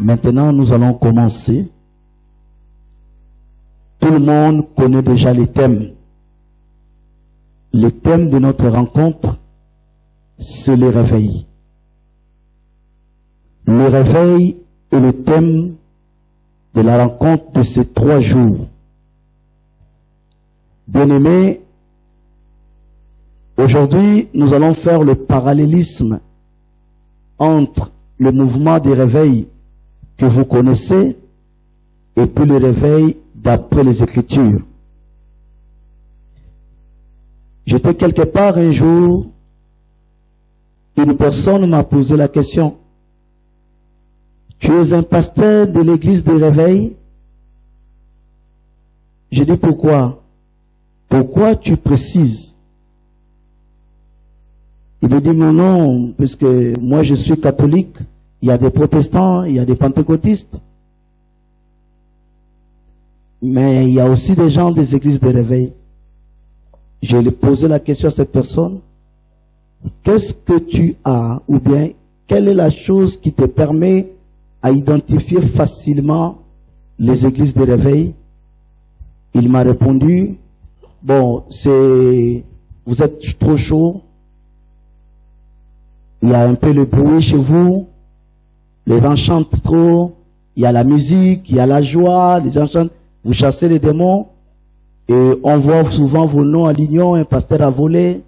Maintenant, nous allons commencer. Tout le monde connaît déjà les thèmes. Le thème de notre rencontre, c'est le réveil. Le réveil est le thème de la rencontre de ces 3 jours. Bien-aimés, aujourd'hui, nous allons faire le parallélisme entre le mouvement des réveils que vous connaissez et puis le réveil d'après les Écritures. J'étais quelque part un jour, une personne m'a posé la question: tu es un pasteur de l'église de réveil? J'ai dit pourquoi? Pourquoi tu précises? Il me dit mais non, puisque moi je suis catholique, il y a des protestants, il y a des pentecôtistes, mais il y a aussi des gens des églises de réveil. Je lui ai posé la question à cette personne: qu'est-ce que tu as, ou bien quelle est la chose qui te permet à identifier facilement les églises de réveil? Il m'a répondu: bon, vous êtes trop chaud, il y a un peu le bruit chez vous, les gens chantent trop, il y a la musique, il y a la joie, les gens chantent, vous chassez les démons, et on voit souvent vos noms à l'union, un pasteur a volé,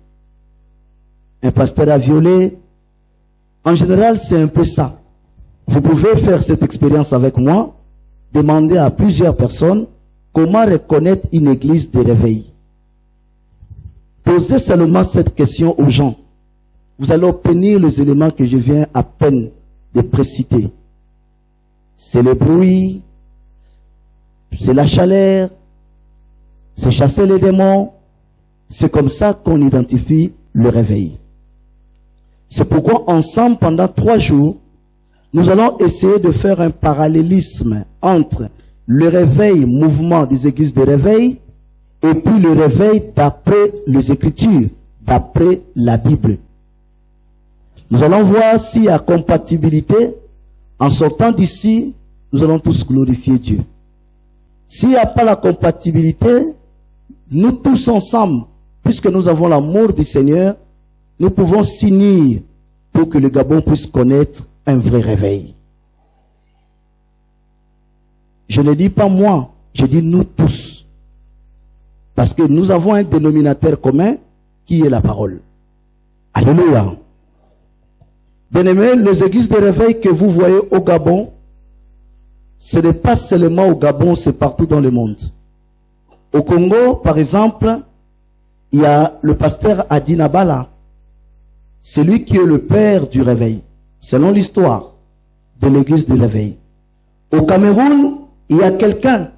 un pasteur a violé. En général, c'est un peu ça. Vous pouvez faire cette expérience avec moi, demander à plusieurs personnes comment reconnaître une église de réveil. Posez seulement cette question aux gens. Vous allez obtenir les éléments que je viens à peine de préciter. C'est le bruit, c'est la chaleur, c'est chasser les démons. C'est comme ça qu'on identifie le réveil. C'est pourquoi ensemble, pendant 3 jours, nous allons essayer de faire un parallélisme entre le réveil, mouvement des églises de réveil, et puis le réveil d'après les Écritures, d'après la Bible. Nous allons voir s'il y a compatibilité. En sortant d'ici, nous allons tous glorifier Dieu. S'il n'y a pas la compatibilité, nous tous ensemble, puisque nous avons l'amour du Seigneur, nous pouvons s'unir pour que le Gabon puisse connaître un vrai réveil. Je ne dis pas moi, je dis nous tous. Parce que nous avons un dénominateur commun qui est la parole. Alléluia. Bien-aimés, les églises de réveil que vous voyez au Gabon, ce n'est pas seulement au Gabon, c'est partout dans le monde. Au Congo, par exemple, il y a le pasteur Adi Nabala. C'est lui qui est le père du réveil, selon l'histoire de l'église du réveil. Au Cameroun, il y a quelqu'un.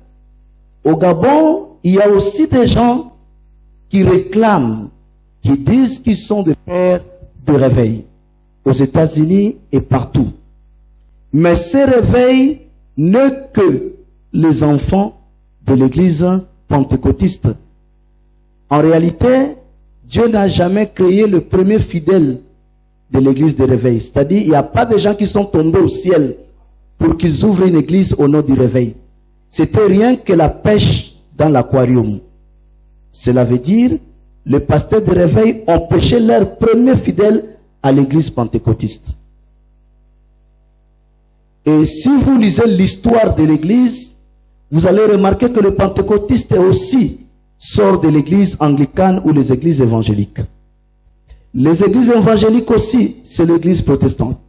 Au Gabon, il y a aussi des gens qui réclament, qui disent qu'ils sont des pères de réveil. Aux États-Unis et partout. Mais ces réveils ne que les enfants de l'église pentecôtiste. En réalité, Dieu n'a jamais créé le premier fidèle de l'église de réveil. C'est-à-dire, il n'y a pas de gens qui sont tombés au ciel pour qu'ils ouvrent une église au nom du réveil. C'était rien que la pêche dans l'aquarium. Cela veut dire, les pasteurs de réveil ont pêché leur premier fidèle à l'église pentecôtiste. Et si vous lisez l'histoire de l'église, vous allez remarquer que le pentecôtiste aussi sort de l'église anglicane ou les églises évangéliques. Les églises évangéliques aussi, c'est l'église protestante.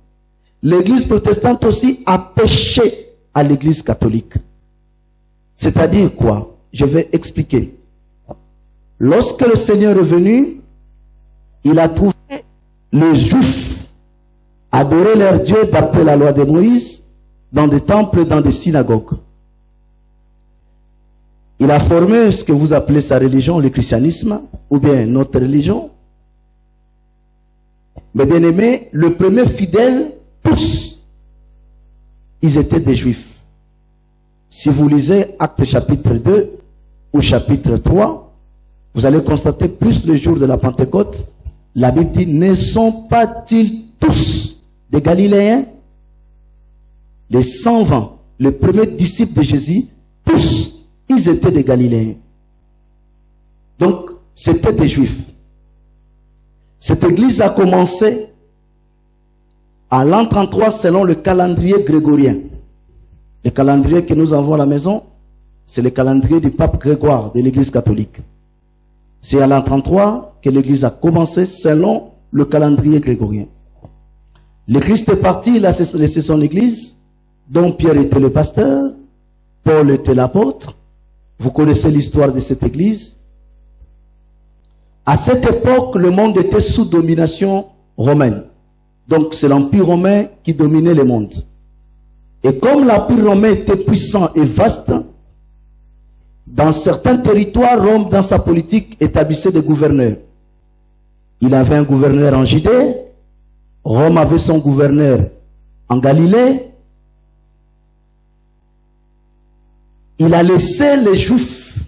L'église protestante aussi a péché à l'église catholique. C'est-à-dire quoi? Je vais expliquer. Lorsque le Seigneur est venu, il a trouvé les Juifs adorer leur Dieu d'après la loi de Moïse dans des temples et dans des synagogues. Il a formé ce que vous appelez sa religion, le christianisme, ou bien notre religion. Mais bien aimé, le premier fidèle, tous, ils étaient des Juifs. Si vous lisez Actes chapitre 2 ou chapitre 3, vous allez constater plus le jour de la Pentecôte, la Bible dit, ne sont pas-ils tous des Galiléens? les 120, les premiers disciples de Jésus, tous, ils étaient des Galiléens. Donc, c'était des Juifs. Cette église a commencé à l'an 33 selon le calendrier grégorien. Le calendrier que nous avons à la maison, c'est le calendrier du pape Grégoire de l'église catholique. C'est à l'an 33 que l'église a commencé selon le calendrier grégorien. Le Christ est parti, il a laissé son église, dont Pierre était le pasteur, Paul était l'apôtre. Vous connaissez l'histoire de cette église. À cette époque, le monde était sous domination romaine. Donc c'est l'Empire romain qui dominait le monde. Et comme l'Empire romain était puissant et vaste, dans certains territoires, Rome, dans sa politique, établissait des gouverneurs. Il avait un gouverneur en Judée, Rome avait son gouverneur en Galilée. Il a laissé les Juifs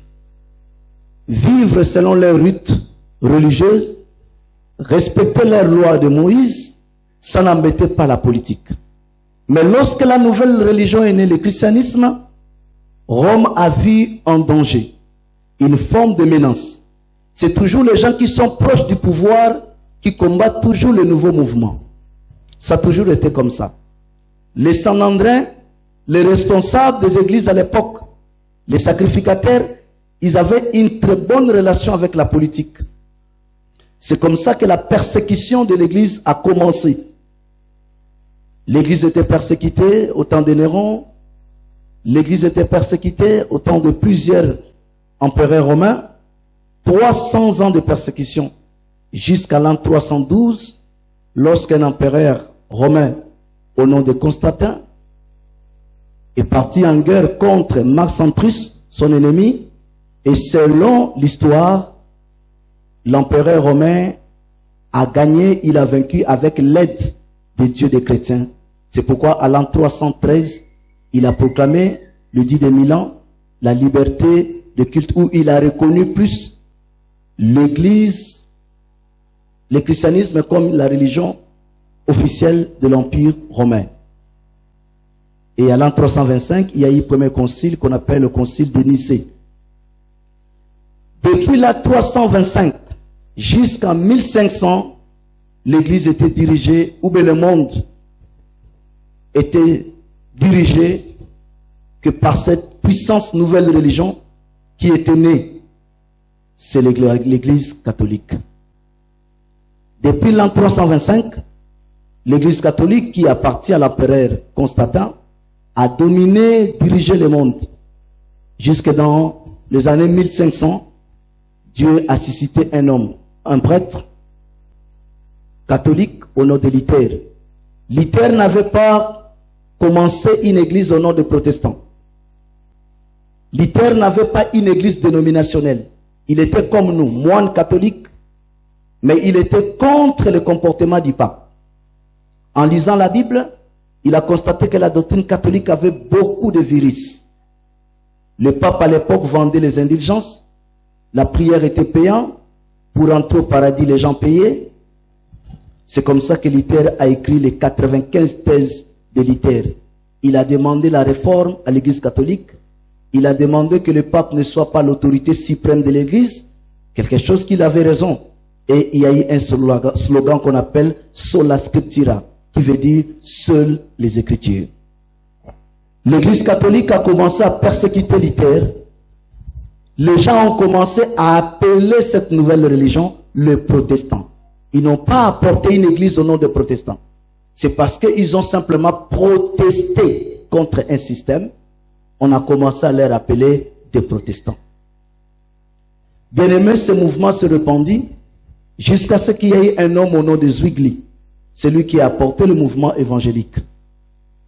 vivre selon leurs rites religieuses, respecter leurs lois de Moïse, ça n'embêtait pas la politique. Mais lorsque la nouvelle religion est née, le christianisme, Rome a vu en danger une forme de menace. C'est toujours les gens qui sont proches du pouvoir qui combattent toujours le nouveau mouvement. Ça a toujours été comme ça. Les Saint-Andrins, les responsables des églises à l'époque, les sacrificateurs, ils avaient une très bonne relation avec la politique. C'est comme ça que la persécution de l'église a commencé. L'église était persécutée au temps de Néron. L'église était persécutée au temps de plusieurs empereurs romains. 300 ans de persécution jusqu'à l'an 312, lorsqu'un empereur romain au nom de Constantin est parti en guerre contre Marc Antrus, son ennemi, et selon l'histoire, l'empereur romain a gagné, il a vaincu avec l'aide des dieux des chrétiens. C'est pourquoi à l'an 313, il a proclamé, le 10 de Milan, la liberté de culte, où il a reconnu plus l'église, le christianisme comme la religion officielle de l'Empire romain. Et à l'an 325, il y a eu le premier concile qu'on appelle le concile de Nicée. Depuis l'an 325 jusqu'en 1500, l'église était dirigée, ou bien le monde était dirigé que par cette puissance nouvelle religion qui était née. C'est l'église catholique. Depuis l'an 325, l'église catholique qui appartient à l'empereur Constantin a dominé, dirigé le monde. Jusque dans les années 1500, Dieu a suscité un homme, un prêtre catholique au nom de Luther. Luther n'avait pas commencé une église au nom des protestants. Luther n'avait pas une église dénominationnelle. Il était comme nous, moine catholique, mais il était contre le comportement du pape. En lisant la Bible, il a constaté que la doctrine catholique avait beaucoup de virus. Le pape à l'époque vendait les indulgences, la prière était payante, pour entrer au paradis les gens payaient. C'est comme ça que Luther a écrit les 95 thèses de Luther. Il a demandé la réforme à l'église catholique. Il a demandé que le pape ne soit pas l'autorité suprême de l'église, quelque chose qu'il avait raison. Et il y a eu un slogan qu'on appelle Sola Scriptura, qui veut dire seules les Écritures. L'église catholique a commencé à persécuter Luther. Les gens ont commencé à appeler cette nouvelle religion le protestant. Ils n'ont pas apporté une église au nom des protestants. C'est parce qu'ils ont simplement protesté contre un système. On a commencé à les appeler des protestants. Bien aimé, ce mouvement se répandit jusqu'à ce qu'il y ait un homme au nom de Zwingli, celui qui a apporté le mouvement évangélique.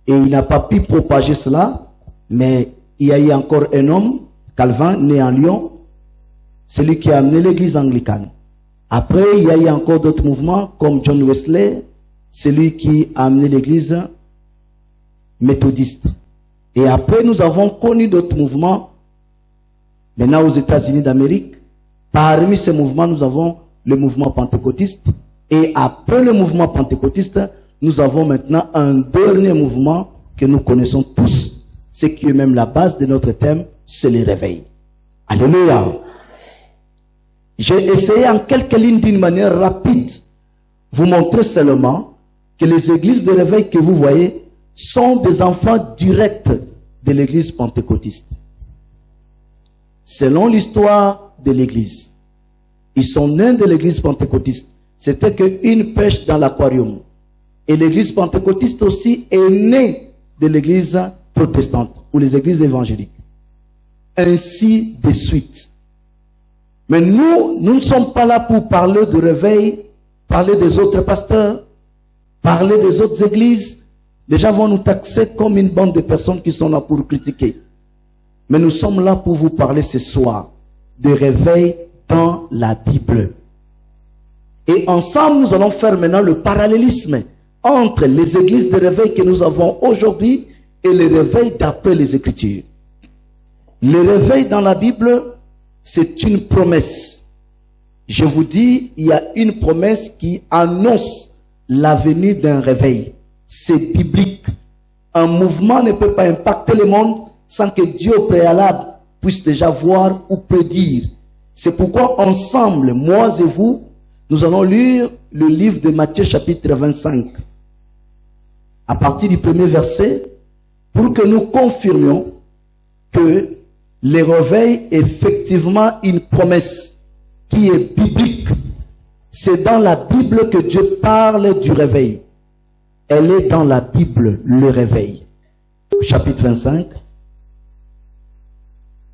Et il n'a pas pu propager cela, mais il y a eu encore un homme, Calvin, né en Lyon, celui qui a amené l'église anglicane. Après, il y a eu encore d'autres mouvements, comme John Wesley, celui qui a amené l'église méthodiste. Et après, nous avons connu d'autres mouvements, maintenant aux États-Unis d'Amérique. Parmi ces mouvements, nous avons le mouvement pentecôtiste. Et après le mouvement pentecôtiste, nous avons maintenant un dernier mouvement que nous connaissons tous, ce qui est même la base de notre thème, c'est le réveil. Alléluia. J'ai essayé en quelques lignes d'une manière rapide vous montrer seulement que les églises de réveil que vous voyez sont des enfants directs de l'église pentecôtiste. Selon l'histoire de l'église, ils sont nés de l'église pentecôtiste. C'était qu'une pêche dans l'aquarium. Et l'église pentecôtiste aussi est née de l'église protestante ou les églises évangéliques. Ainsi de suite. Mais nous ne sommes pas là pour parler de réveil, parler des autres pasteurs, parler des autres églises. Les gens vont nous taxer comme une bande de personnes qui sont là pour critiquer. Mais nous sommes là pour vous parler ce soir de réveil dans la Bible. Et ensemble, nous allons faire maintenant le parallélisme entre les églises de réveil que nous avons aujourd'hui et les réveils d'après les Écritures. Le réveil dans la Bible, c'est une promesse. Je vous dis, il y a une promesse qui annonce la venue d'un réveil. C'est biblique. Un mouvement ne peut pas impacter le monde sans que Dieu au préalable puisse déjà voir ou prédire. C'est pourquoi ensemble, moi et vous, nous allons lire le livre de Matthieu chapitre 25. À partir du premier verset, pour que nous confirmions que le réveil est effectivement une promesse qui est biblique. C'est dans la Bible que Dieu parle du réveil. Elle est dans la Bible, le réveil. Chapitre 25.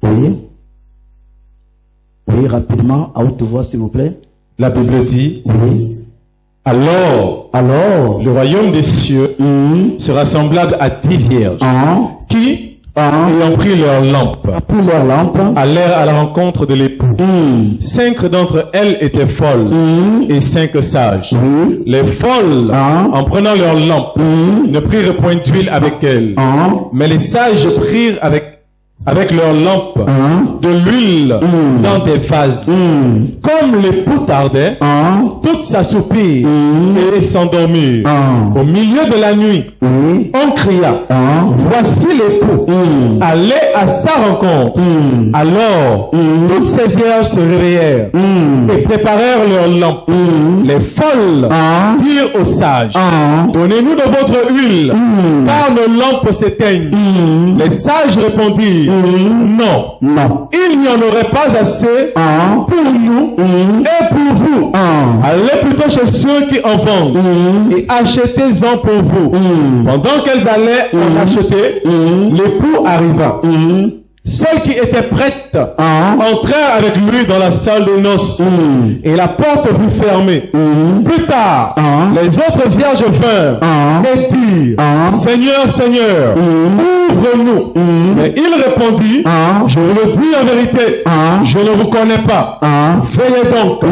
Oui. Oui, rapidement, à haute voix, s'il vous plaît. La Bible dit, oui. Alors, le royaume des cieux sera semblable à 10 vierges qui, ayant pris leurs lampes, allèrent à la rencontre de l'époux. 5 d'entre elles étaient folles et 5 sages. Les folles, en prenant leurs lampes, ne prirent point d'huile avec elles, mais les sages prirent avec leurs lampes de l'huile dans des vases. Comme l'époux tardait, toutes s'assoupirent et s'endormirent. Au milieu de la nuit, on cria, voici l'époux, allez à sa rencontre. Alors, toutes ces vierges se réveillèrent et préparèrent leurs lampes. Les folles dirent aux sages, donnez-nous de votre huile, car nos lampes s'éteignent. Les sages répondirent, non, il n'y en aurait pas assez pour nous et pour vous. Allez plutôt chez ceux qui en vendent et achetez-en pour vous. Pendant qu'elles allaient en acheter, l'époux arriva. Celles qui étaient prêtes entrèrent avec lui dans la salle de noces et la porte fut fermée. Plus tard, les autres vierges vinrent et dirent, Seigneur, Seigneur, ouvre-nous. Mais il répondit, je vous le dis en vérité, je ne vous connais pas. Veillez donc,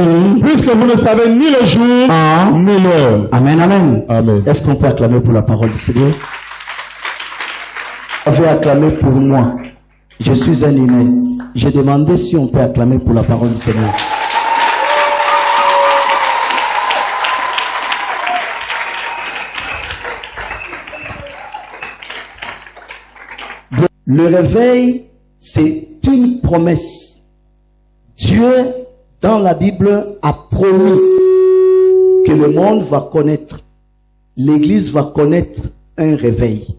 puisque vous ne savez ni le jour ni l'heure. Amen, amen. Amen. Est-ce qu'on peut acclamer pour la parole du Seigneur? On peut acclamer pour moi. Je suis animé. J'ai demandé si on peut acclamer pour la parole du Seigneur. Le réveil, c'est une promesse. Dieu, dans la Bible, a promis que le monde va connaître, l'Église va connaître un réveil.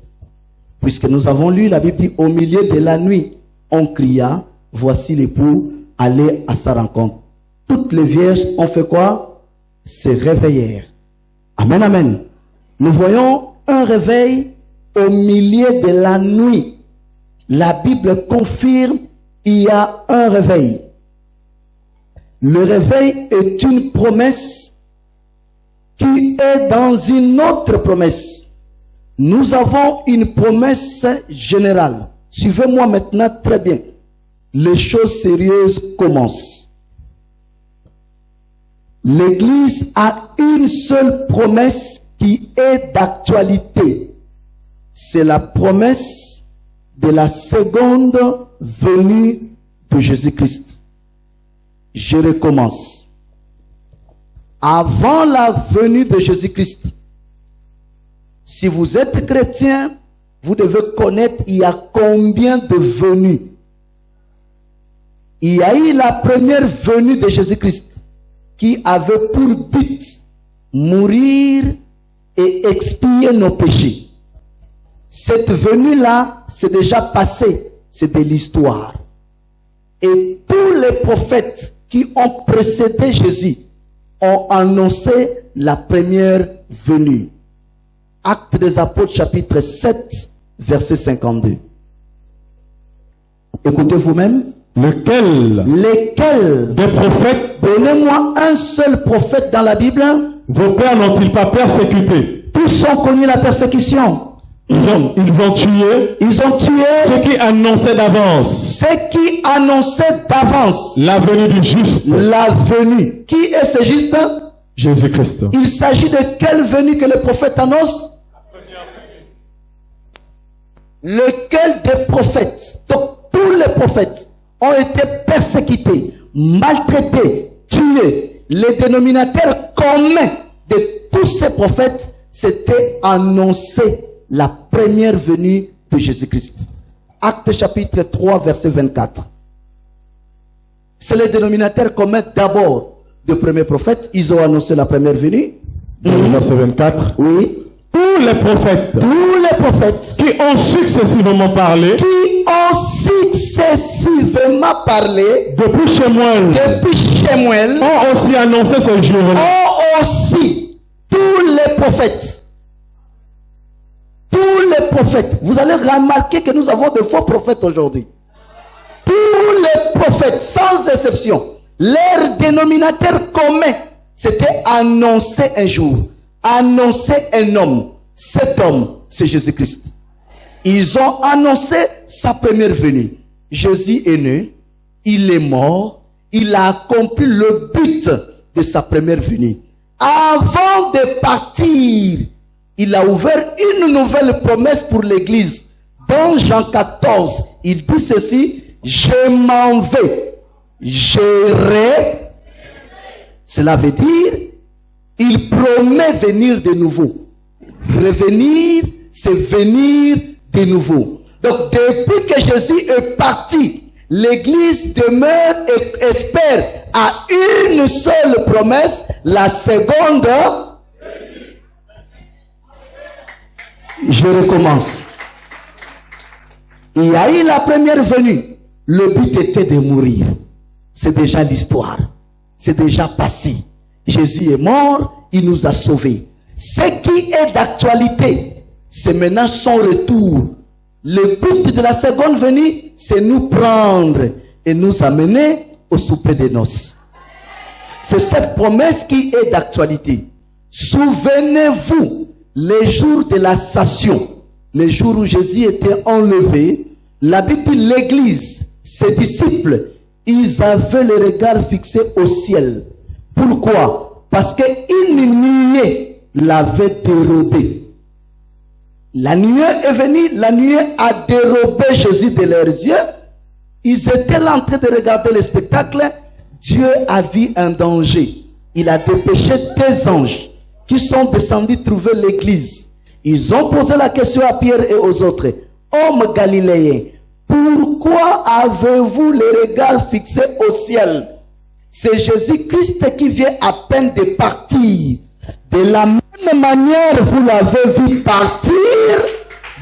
Puisque nous avons lu, la Bible dit, au milieu de la nuit, on cria, voici l'époux, allez à sa rencontre. Toutes les vierges ont fait quoi? Se réveillèrent. Amen, amen. Nous voyons un réveil au milieu de la nuit. La Bible confirme, il y a un réveil. Le réveil est une promesse qui est dans une autre promesse. Nous avons une promesse générale. Suivez-moi maintenant très bien. Les choses sérieuses commencent. L'Église a une seule promesse qui est d'actualité. C'est la promesse de la seconde venue de Jésus-Christ. Je recommence. Avant la venue de Jésus-Christ, si vous êtes chrétien, vous devez connaître il y a combien de venues. Il y a eu la première venue de Jésus-Christ qui avait pour but mourir et expier nos péchés. Cette venue-là, c'est déjà passé, c'est de l'histoire. Et tous les prophètes qui ont précédé Jésus ont annoncé la première venue. Actes des Apôtres, chapitre 7, verset 52. Écoutez vous-même. Lesquels des prophètes, donnez-moi un seul prophète dans la Bible. Vos pères n'ont-ils pas persécuté? Tous ont connu la persécution. Ils ont tué ceux qui annonçaient d'avance la venue du juste. La venue. Qui est ce juste? Jésus-Christ. Il s'agit de quelle venue que le prophète annonce? Lequel des prophètes? Donc tous les prophètes ont été persécutés, maltraités, tués. Le dénominateur commun de tous ces prophètes, c'était annoncer la première venue de Jésus-Christ. Acte chapitre 3, verset 24. C'est le dénominateur commun d'abord des premiers prophètes. Ils ont annoncé la première venue. Verset 24. Oui. Tous les prophètes qui ont successivement parlé depuis Shemuel ont aussi annoncé ce jour-là. Tous les prophètes. Vous allez remarquer que nous avons de faux prophètes aujourd'hui. Tous les prophètes, sans exception, leur dénominateur commun, c'était annoncer un jour, annoncer un homme. Cet homme, c'est Jésus-Christ. Ils ont annoncé sa première venue. Jésus est né, il est mort, il a accompli le but de sa première venue. Avant de partir, il a ouvert une nouvelle promesse pour l'église. Dans Jean 14, il dit ceci: je m'en vais, j'irai. Cela veut dire, il promet venir de nouveau. Revenir, c'est venir de nouveau. Donc, depuis que Jésus est parti, l'église demeure et espère à une seule promesse, la seconde. Je recommence. Il y a eu la première venue. Le but était de mourir. C'est déjà l'histoire. C'est déjà passé. Jésus est mort, il nous a sauvés. Ce qui est d'actualité, c'est maintenant son retour. Le but de la seconde venue, c'est nous prendre et nous amener au souper des noces. C'est cette promesse qui est d'actualité. Souvenez-vous, les jours de la Station, les jours où Jésus était enlevé, la Bible dit l'église, ses disciples, ils avaient le regard fixé au ciel. Pourquoi? Parce qu'une nuée l'avait dérobé. La nuée est venue, la nuée a dérobé Jésus de leurs yeux. Ils étaient là en train de regarder le spectacle. Dieu a vu un danger. Il a dépêché des anges qui sont descendus trouver l'église. Ils ont posé la question à Pierre et aux autres: hommes galiléens, pourquoi avez-vous le regard fixé au ciel? C'est Jésus-Christ qui vient à peine de partir. De la même manière, vous l'avez vu partir,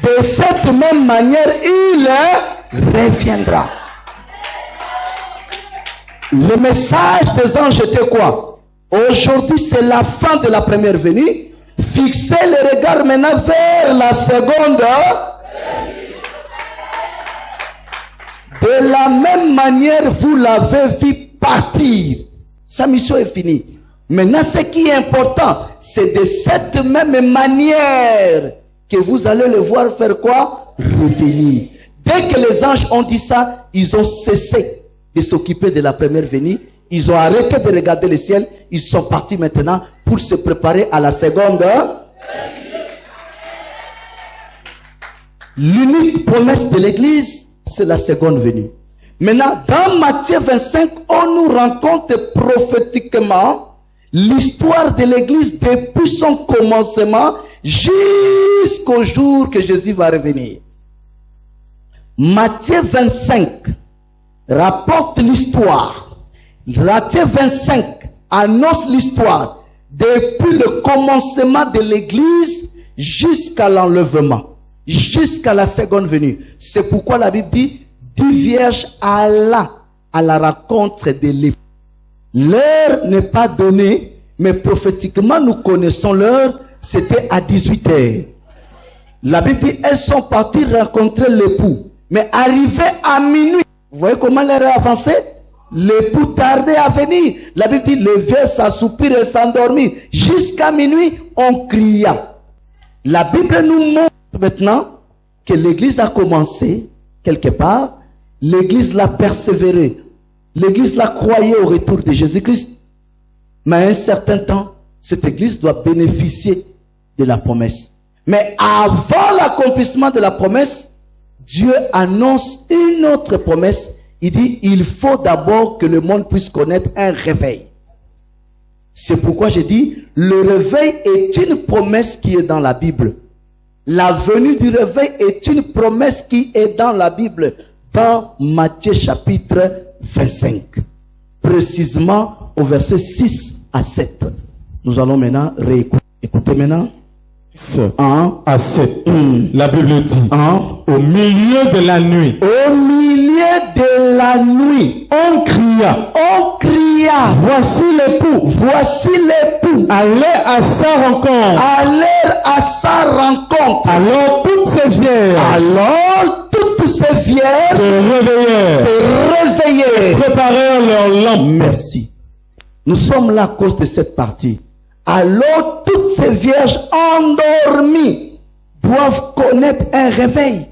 de cette même manière, il reviendra. Le message des anges était quoi? Aujourd'hui, c'est la fin de la première venue. Fixez le regard maintenant vers la seconde. De la même manière, vous l'avez vu partir. Sa mission est finie. Maintenant, ce qui est important, c'est de cette même manière que vous allez le voir faire quoi? Revenir. Dès que les anges ont dit ça, ils ont cessé de s'occuper de la première venue. Ils ont arrêté de regarder le ciel. Ils sont partis maintenant pour se préparer à la seconde. L'unique promesse de l'église, c'est la seconde venue. Maintenant, dans Matthieu 25, on nous rencontre prophétiquement l'histoire de l'église depuis son commencement jusqu'à jusqu'au jour que Jésus va revenir. Matthieu 25 rapporte l'histoire. Matthieu 25 annonce l'histoire depuis le commencement de l'église jusqu'à l'enlèvement, jusqu'à la seconde venue. C'est pourquoi la Bible dit 10 vierges alla à la rencontre de l'époux. L'heure n'est pas donnée, mais prophétiquement nous connaissons l'heure, c'était à 18h. La Bible dit elles sont parties rencontrer l'époux, mais arrivé à minuit, vous voyez comment l'heure est avancée? L'époux tardait à venir. La Bible dit les vierges s'assoupirent et s'endormirent. Jusqu'à minuit, on cria. La Bible nous montre maintenant que l'église a commencé quelque part. L'église l'a persévéré. L'église l'a croyé au retour de Jésus-Christ. Mais à un certain temps, cette église doit bénéficier de la promesse. Mais avant l'accomplissement de la promesse, Dieu annonce une autre promesse. Il dit, il faut d'abord que le monde puisse connaître un réveil. C'est pourquoi j'ai dit, le réveil est une promesse qui est dans la Bible. La venue du réveil est une promesse qui est dans la Bible, dans Matthieu chapitre 25. Précisément au verset 6 à 7. Nous allons maintenant réécouter. Écoutez maintenant. 1 à 7. La Bible dit, au milieu de la nuit, au milieu de la nuit, on cria, voici l'époux, allez à sa rencontre. Alors toutes ces vierges se réveillaient, préparèrent leurs lampes. Merci. Nous sommes là à cause de cette partie. Alors toutes ces vierges endormies doivent connaître un réveil.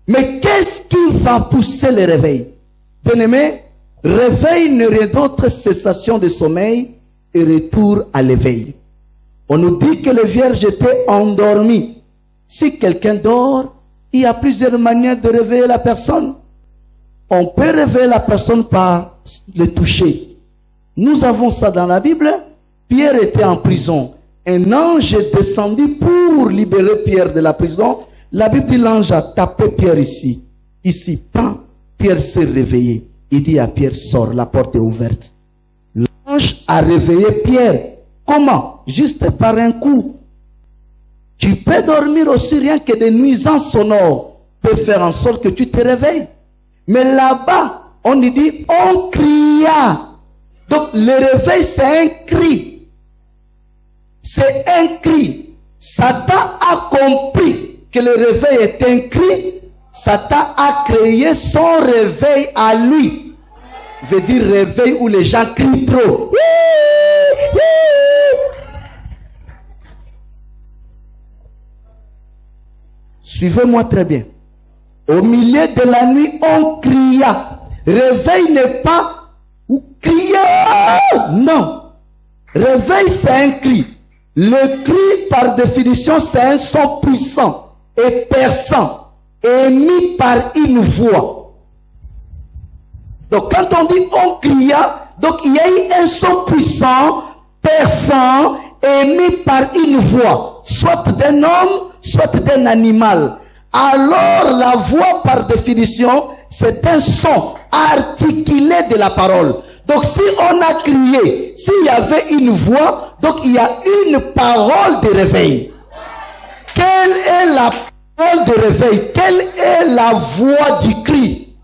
Mais qu'est-ce qui va pousser le réveil? Bien-aimé, réveil n'est rien d'autre, cessation de sommeil et retour à l'éveil. On nous dit que les vierges étaient endormies. Si quelqu'un dort, il y a plusieurs manières de réveiller la personne. On peut réveiller la personne par le toucher. Nous avons ça dans la Bible. Pierre était en prison. Un ange est descendu pour libérer Pierre de la prison. La Bible dit l'ange a tapé Pierre ici. Ici, pan. Pierre s'est réveillé. Il dit à Pierre, sors, la porte est ouverte. L'ange a réveillé Pierre. Comment? Juste par un coup. Tu peux dormir aussi, rien que des nuisances sonores peuvent faire en sorte que tu te réveilles. Mais là-bas, on dit, on cria. Donc le réveil, c'est un cri. C'est un cri. Satan a compris que le réveil est un cri. Satan a créé son réveil à lui. Veut dire réveil où les gens crient trop. Suivez-moi très bien. Au milieu de la nuit, on cria. Réveil n'est pas crier. Non. Réveil, c'est un cri. Le cri, par définition, c'est un son puissant et perçant, émis par une voix. Donc, quand on dit on cria, donc il y a eu un son puissant, perçant, émis par une voix, soit d'un homme, soit d'un animal. Alors, la voix, par définition, c'est un son articulé de la parole. Donc, si on a crié, s'il y avait une voix, donc il y a une parole de réveil. Quelle est la parole de réveil? Quelle est la voix du cri?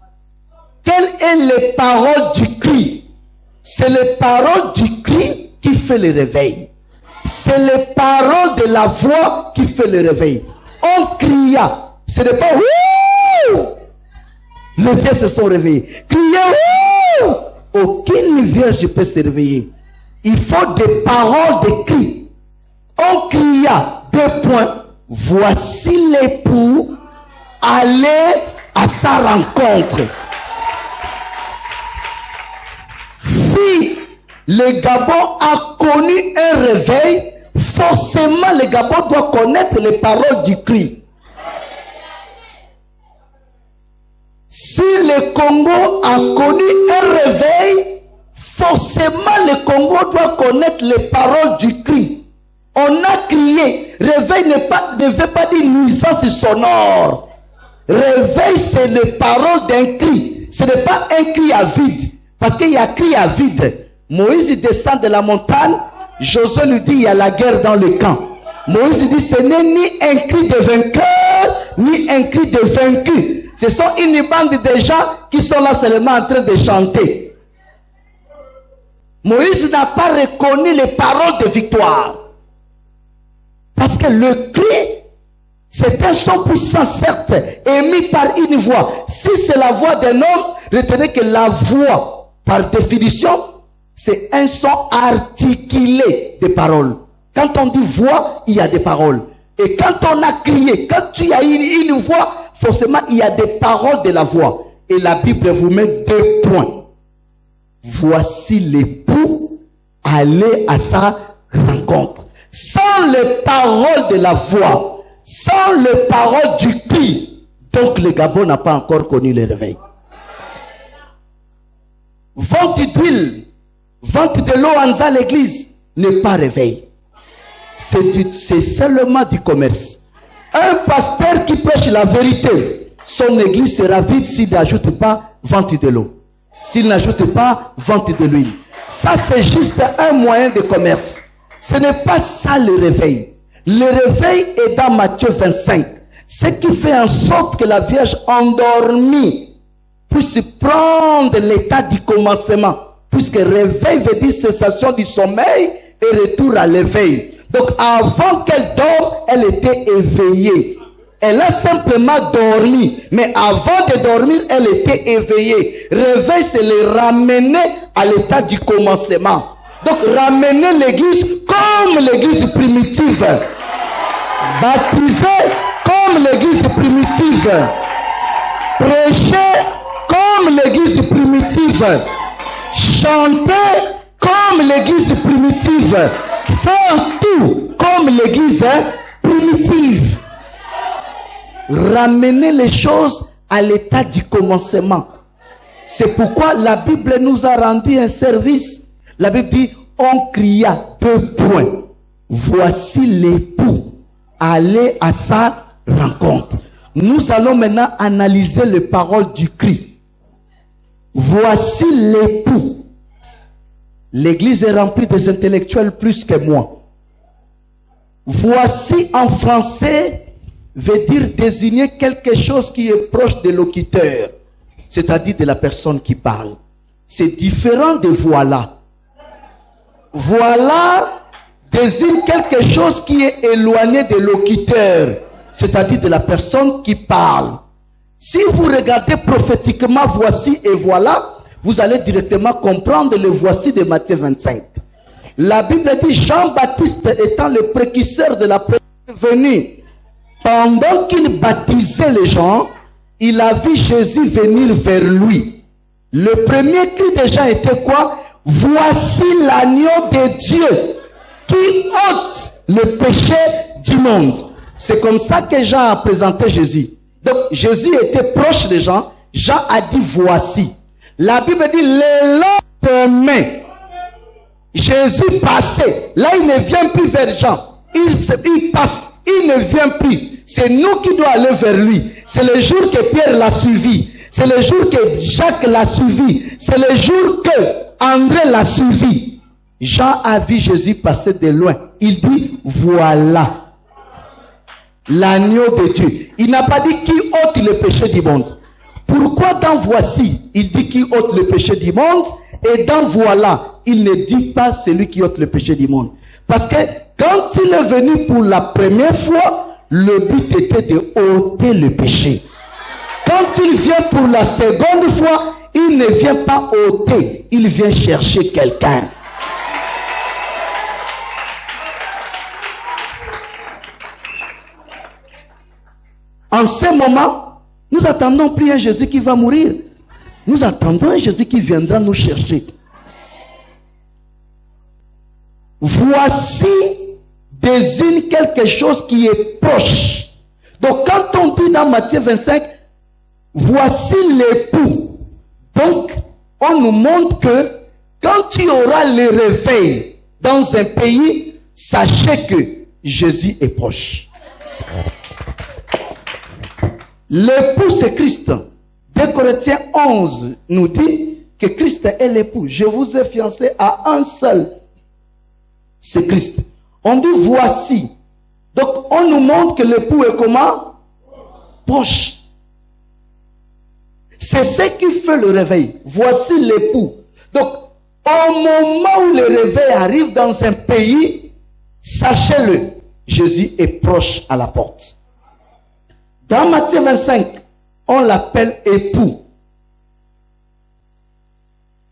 Quelles sont les paroles du cri? C'est les paroles du cri qui fait le réveil. C'est les paroles de la voix qui fait le réveil. On cria. Ce n'est pas ouh! Les vierges se sont réveillés. Criez ouh! Aucune vierge peut se réveiller. Il faut des paroles de cri. On cria, 2 points. Voici l'époux, allez à sa rencontre. Si le Gabon a connu un réveil, forcément le Gabon doit connaître les paroles du cri. Si le Congo a connu un réveil, forcément le Congo doit connaître les paroles du cri. On a crié. Réveil ne veut pas dire nuisance sonore. Réveil, c'est les paroles d'un cri. Ce n'est pas un cri à vide. Parce qu'il y a cri à vide. Moïse descend de la montagne. Josué lui dit, il y a la guerre dans le camp. Moïse dit, ce n'est ni un cri de vainqueur, ni un cri de vaincu. Ce sont une bande de gens qui sont là seulement en train de chanter. Moïse n'a pas reconnu les paroles de victoire. Parce que le cri, c'est un son puissant, certes, émis par une voix. Si c'est la voix d'un homme, retenez que la voix, par définition, c'est un son articulé de paroles. Quand on dit voix, il y a des paroles. Et quand on a crié, quand tu as une voix, forcément, il y a des paroles de la voix. Et la Bible vous met 2 points. Voici l'époux, allez à sa rencontre. Sans les paroles de la voix, sans les paroles du cri, donc le Gabon n'a pas encore connu le réveil. Vente d'huile, vente de l'eau en l'église n'est pas réveil. C'est seulement du commerce. Un pasteur qui prêche la vérité, son église sera vide s'il n'ajoute pas vente de l'eau. S'il n'ajoute pas vente de l'huile. Ça, c'est juste un moyen de commerce. Ce n'est pas ça le réveil. Le réveil est dans Matthieu 25. Ce qui fait en sorte que la Vierge endormie puisse prendre l'état du commencement. Puisque réveil veut dire cessation du sommeil et retour à l'éveil. Donc avant qu'elle dorme, elle était éveillée. Elle a simplement dormi. Mais avant de dormir, elle était éveillée. Réveil, c'est le ramener à l'état du commencement. Donc ramener l'église comme l'église primitive. Baptiser comme l'église primitive. Prêcher comme l'église primitive. Chanter comme l'église primitive. Faire tout comme l'église primitive. Ramener les choses à l'état du commencement. C'est pourquoi la Bible nous a rendu un service. La Bible dit, on cria 2 points. Voici l'époux. Allez à sa rencontre. Nous allons maintenant analyser les paroles du cri. Voici l'époux. L'église est remplie des intellectuels plus que moi. Voici en français veut dire désigner quelque chose qui est proche de l'auditeur, c'est-à-dire de la personne qui parle. C'est différent de voilà. Voilà désigne quelque chose qui est éloigné de l'auditeur, c'est-à-dire de la personne qui parle. Si vous regardez prophétiquement voici et voilà, vous allez directement comprendre le voici de Matthieu 25. La Bible dit Jean-Baptiste étant le précurseur de la venue. Pendant qu'il baptisait les gens, il a vu Jésus venir vers lui. Le premier cri de Jean était quoi? Voici l'agneau de Dieu qui ôte le péché du monde. C'est comme ça que Jean a présenté Jésus. Donc Jésus était proche des gens. Jean a dit voici. La Bible dit le lendemain, Jésus passait. Là, il ne vient plus vers Jean. Il passe. Il ne vient plus. C'est nous qui devons aller vers lui. C'est le jour que Pierre l'a suivi. C'est le jour que Jacques l'a suivi. C'est le jour que André l'a suivi. Jean a vu Jésus passer de loin. Il dit, voilà l'agneau de Dieu. Il n'a pas dit qui ôte le péché du monde. Pourquoi dans voici, il dit qui ôte le péché du monde, et dans voilà, il ne dit pas celui qui ôte le péché du monde. Parce que quand il est venu pour la première fois, le but était de ôter le péché. Quand il vient pour la seconde fois, il ne vient pas ôter, il vient chercher quelqu'un. En ce moment, nous attendons plus un Jésus qui va mourir. Nous attendons un Jésus qui viendra nous chercher. Voici désigne quelque chose qui est proche. Donc quand on dit dans Matthieu 25, voici l'époux. Donc on nous montre que quand tu auras le réveil dans un pays, sachez que Jésus est proche. L'époux, c'est Christ. 2 Corinthiens 11 nous dit que Christ est l'époux. Je vous ai fiancé à un seul. C'est Christ. On dit voici. Donc, on nous montre que l'époux est comment? Proche. C'est ce qui fait le réveil. Voici l'époux. Donc, au moment où le réveil arrive dans un pays, sachez-le, Jésus est proche à la porte. Dans Matthieu 25, on l'appelle époux.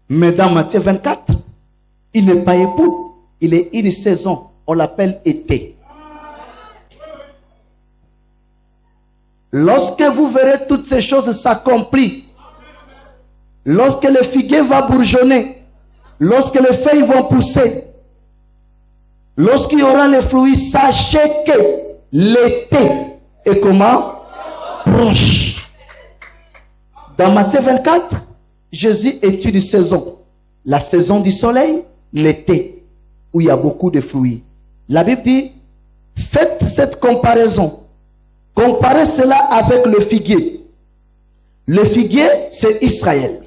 Mais dans Matthieu 24, il n'est pas époux. Il est une saison. On l'appelle été. Lorsque vous verrez toutes ces choses s'accomplir, lorsque le figuier va bourgeonner, lorsque les feuilles vont pousser, lorsqu'il y aura les fruits, sachez que l'été est comment? Proche. Dans Matthieu 24, Jésus est une saison. La saison du soleil, l'été, où il y a beaucoup de fruits. La Bible dit, faites cette comparaison. Comparez cela avec le figuier. Le figuier, c'est Israël.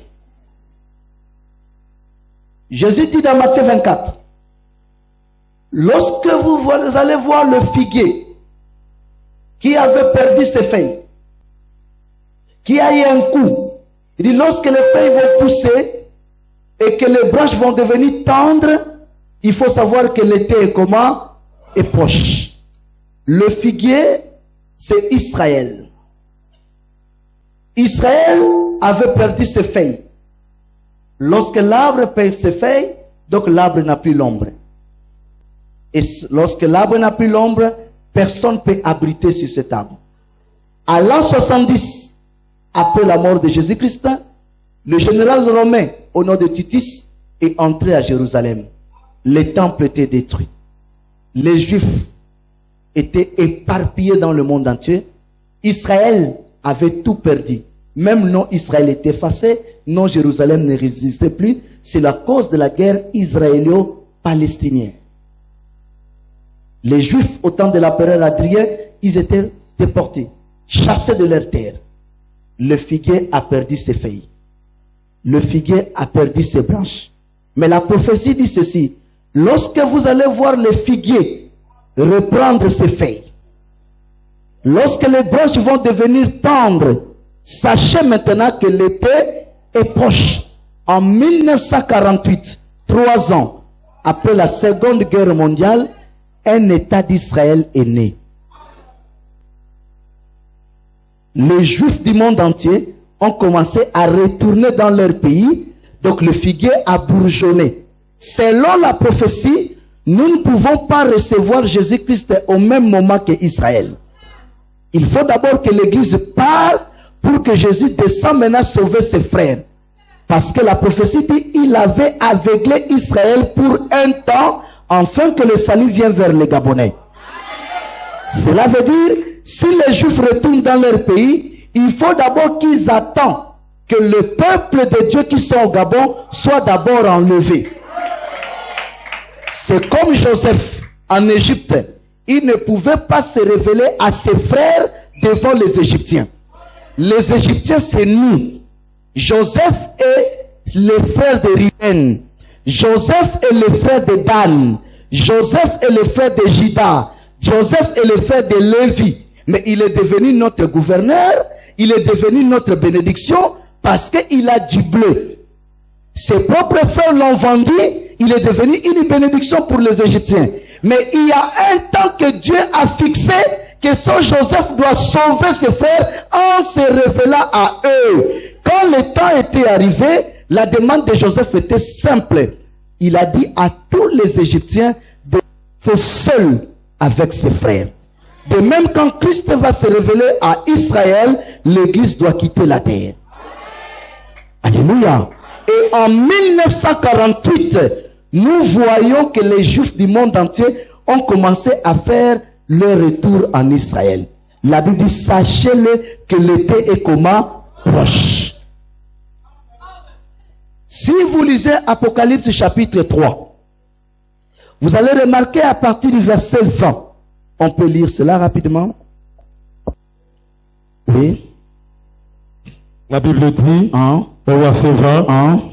Jésus dit dans Matthieu 24, lorsque vous allez voir le figuier qui avait perdu ses feuilles, qui a eu un coup, il dit lorsque les feuilles vont pousser et que les branches vont devenir tendres, il faut savoir que l'été est comment? Est proche. Le figuier, c'est Israël. Israël avait perdu ses feuilles. Lorsque l'arbre perd ses feuilles, donc l'arbre n'a plus l'ombre. Et lorsque l'arbre n'a plus l'ombre, personne ne peut abriter sur cet arbre. À l'an 70, après la mort de Jésus-Christ, le général romain, au nom de Titus, est entré à Jérusalem. Les temples étaient détruits. Les Juifs étaient éparpillés dans le monde entier. Israël avait tout perdu. Même non Israël était effacé, non Jérusalem ne résistait plus. C'est la cause de la guerre israélo-palestinienne. Les Juifs, au temps de l'empereur Adrien, ils étaient déportés, chassés de leur terre. Le figuier a perdu ses feuilles. Le figuier a perdu ses branches. Mais la prophétie dit ceci: lorsque vous allez voir le figuier reprendre ses feuilles, lorsque les branches vont devenir tendres, sachez maintenant que l'été est proche. En 1948, 3 ans après la Seconde Guerre mondiale, un État d'Israël est né. Les Juifs du monde entier ont commencé à retourner dans leur pays, donc le figuier a bourgeonné. Selon la prophétie, nous ne pouvons pas recevoir Jésus-Christ au même moment qu'Israël. Il faut d'abord que l'Église parle pour que Jésus descende maintenant sauver ses frères. Parce que la prophétie dit il avait aveuglé Israël pour un temps, afin que le salut vienne vers les Gabonais. Cela veut dire, si les Juifs retournent dans leur pays, il faut d'abord qu'ils attendent que le peuple de Dieu qui sont au Gabon soit d'abord enlevé. C'est comme Joseph en Égypte. Il ne pouvait pas se révéler à ses frères devant les Égyptiens. Les Égyptiens, c'est nous. Joseph est le frère de Ruben. Joseph est le frère de Dan. Joseph est le frère de Juda. Joseph est le frère de Lévi. Mais il est devenu notre gouverneur. Il est devenu notre bénédiction parce qu'il a du bleu. Ses propres frères l'ont vendu. Il est devenu une bénédiction pour les Égyptiens. Mais il y a un temps que Dieu a fixé que son Joseph doit sauver ses frères en se révélant à eux. Quand le temps était arrivé, la demande de Joseph était simple. Il a dit à tous les Égyptiens de rester seuls avec ses frères. De même, quand Christ va se révéler à Israël, l'Église doit quitter la terre. Alléluia. Et en 1948, nous voyons que les Juifs du monde entier ont commencé à faire leur retour en Israël. La Bible dit, sachez-le que l'été est comment? Proche. Si vous lisez Apocalypse chapitre 3, Vous allez remarquer à partir du verset 20. On peut lire cela rapidement. Oui. La Bible dit, au verset 20,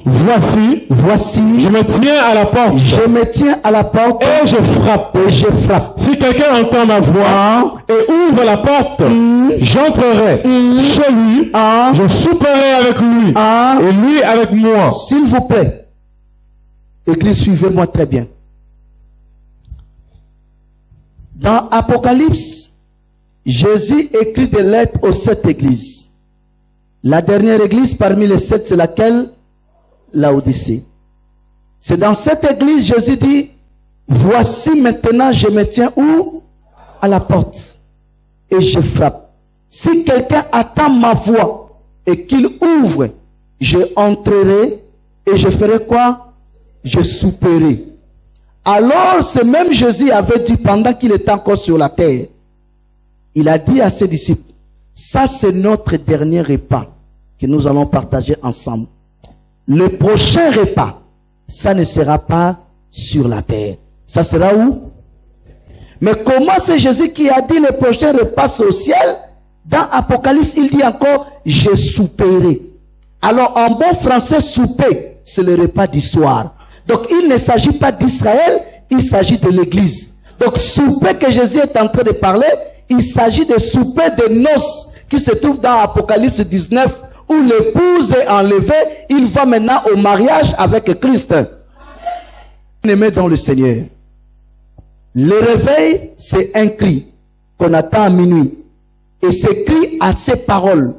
voici, je me tiens à la porte. Je me tiens à la porte. Et je frappe. Si quelqu'un entend ma voix et ouvre la porte, j'entrerai chez lui, je souperai avec lui, et lui avec moi. S'il vous plaît, Église, suivez-moi très bien. Dans Apocalypse, Jésus écrit des lettres aux 7 églises. La dernière église parmi les 7, c'est laquelle? Laodicée. C'est dans cette église, Jésus dit, voici maintenant, je me tiens où? À la porte. Et je frappe. Si quelqu'un attend ma voix et qu'il ouvre, je entrerai et je ferai quoi? Je souperai. Alors, ce même Jésus avait dit pendant qu'il était encore sur la terre, il a dit à ses disciples, ça c'est notre dernier repas que nous allons partager ensemble. Le prochain repas, ça ne sera pas sur la terre. Ça sera où? Mais comment c'est Jésus qui a dit le prochain repas c'est au ciel? Dans Apocalypse, il dit encore, je souperai. Alors, en bon français, souper, c'est le repas du soir. Donc, il ne s'agit pas d'Israël, il s'agit de l'église. Donc, souper que Jésus est en train de parler, il s'agit de souper de noces qui se trouve dans Apocalypse 19, où l'épouse est enlevée, il va maintenant au mariage avec Christ. Aimé dans le Seigneur. Le réveil, c'est un cri qu'on attend à minuit. Et ce cri a ces paroles.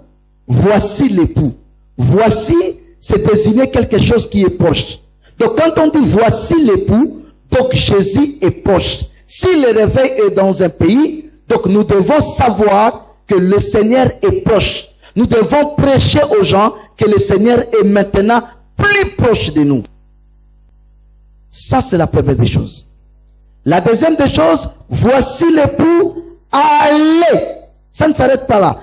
Voici l'époux. Voici, c'est désigner quelque chose qui est proche. Donc quand on dit voici l'époux, donc Jésus est proche. Si le réveil est dans un pays, donc nous devons savoir que le Seigneur est proche. Nous devons prêcher aux gens que le Seigneur est maintenant plus proche de nous. Ça, c'est la première des choses. La deuxième des choses, voici l'époux, allez. Ça ne s'arrête pas là.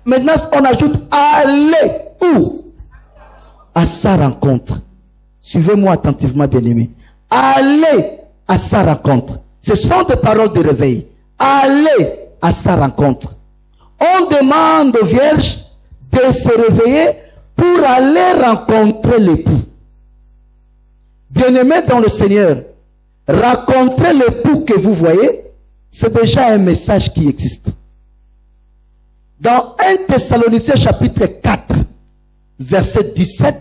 Maintenant, on ajoute allez. Où? À sa rencontre. Suivez-moi attentivement, bien-aimés. Allez à sa rencontre. Ce sont des paroles de réveil. Allez à sa rencontre. On demande aux vierges de se réveiller pour aller rencontrer l'époux. Bien-aimés dans le Seigneur, rencontrer l'époux que vous voyez, c'est déjà un message qui existe. Dans 1 Thessaloniciens chapitre 4, verset 17,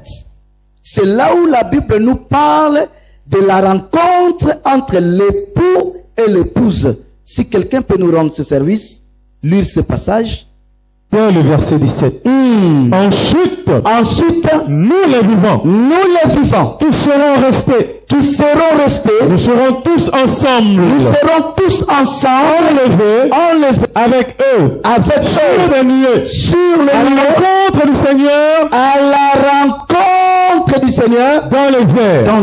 c'est là où la Bible nous parle de la rencontre entre l'époux et l'épouse. Si quelqu'un peut nous rendre ce service, lire ce passage. Le verset 17. Ensuite, nous les vivants, tous serons restés. Nous serons tous ensemble. Enlevés avec eux. Sur les nuées. À la rencontre du Seigneur. Dans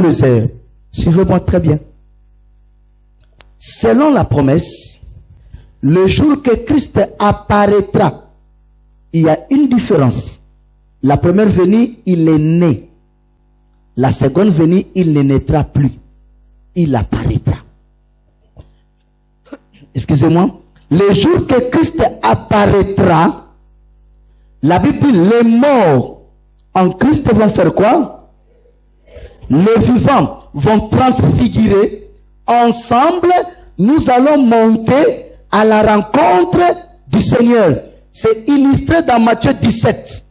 les airs. Suivez-moi très bien. Selon la promesse, le jour que Christ apparaîtra, il y a une différence. La première venue, il est né. La seconde venue, il ne naîtra plus. Il apparaîtra. Excusez-moi. Le jour que Christ apparaîtra, la Bible dit, les morts en Christ vont faire quoi? Les vivants vont transfigurer. Ensemble, nous allons monter à la rencontre du Seigneur. C'est illustré dans Matthieu 17.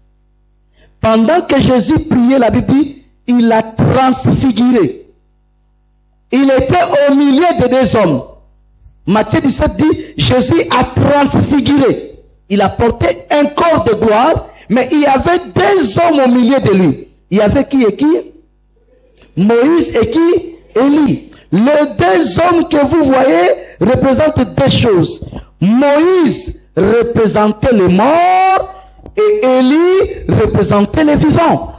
Pendant que Jésus priait, la Bible dit, il a transfiguré. Il était au milieu de deux hommes. Matthieu 17 dit, Jésus a transfiguré. Il a porté un corps de gloire, mais il y avait deux hommes au milieu de lui. Il y avait qui et qui? Moïse et qui? Élie. Les deux hommes que vous voyez représentent deux choses. Moïse représentait les morts et Élie représentait les vivants.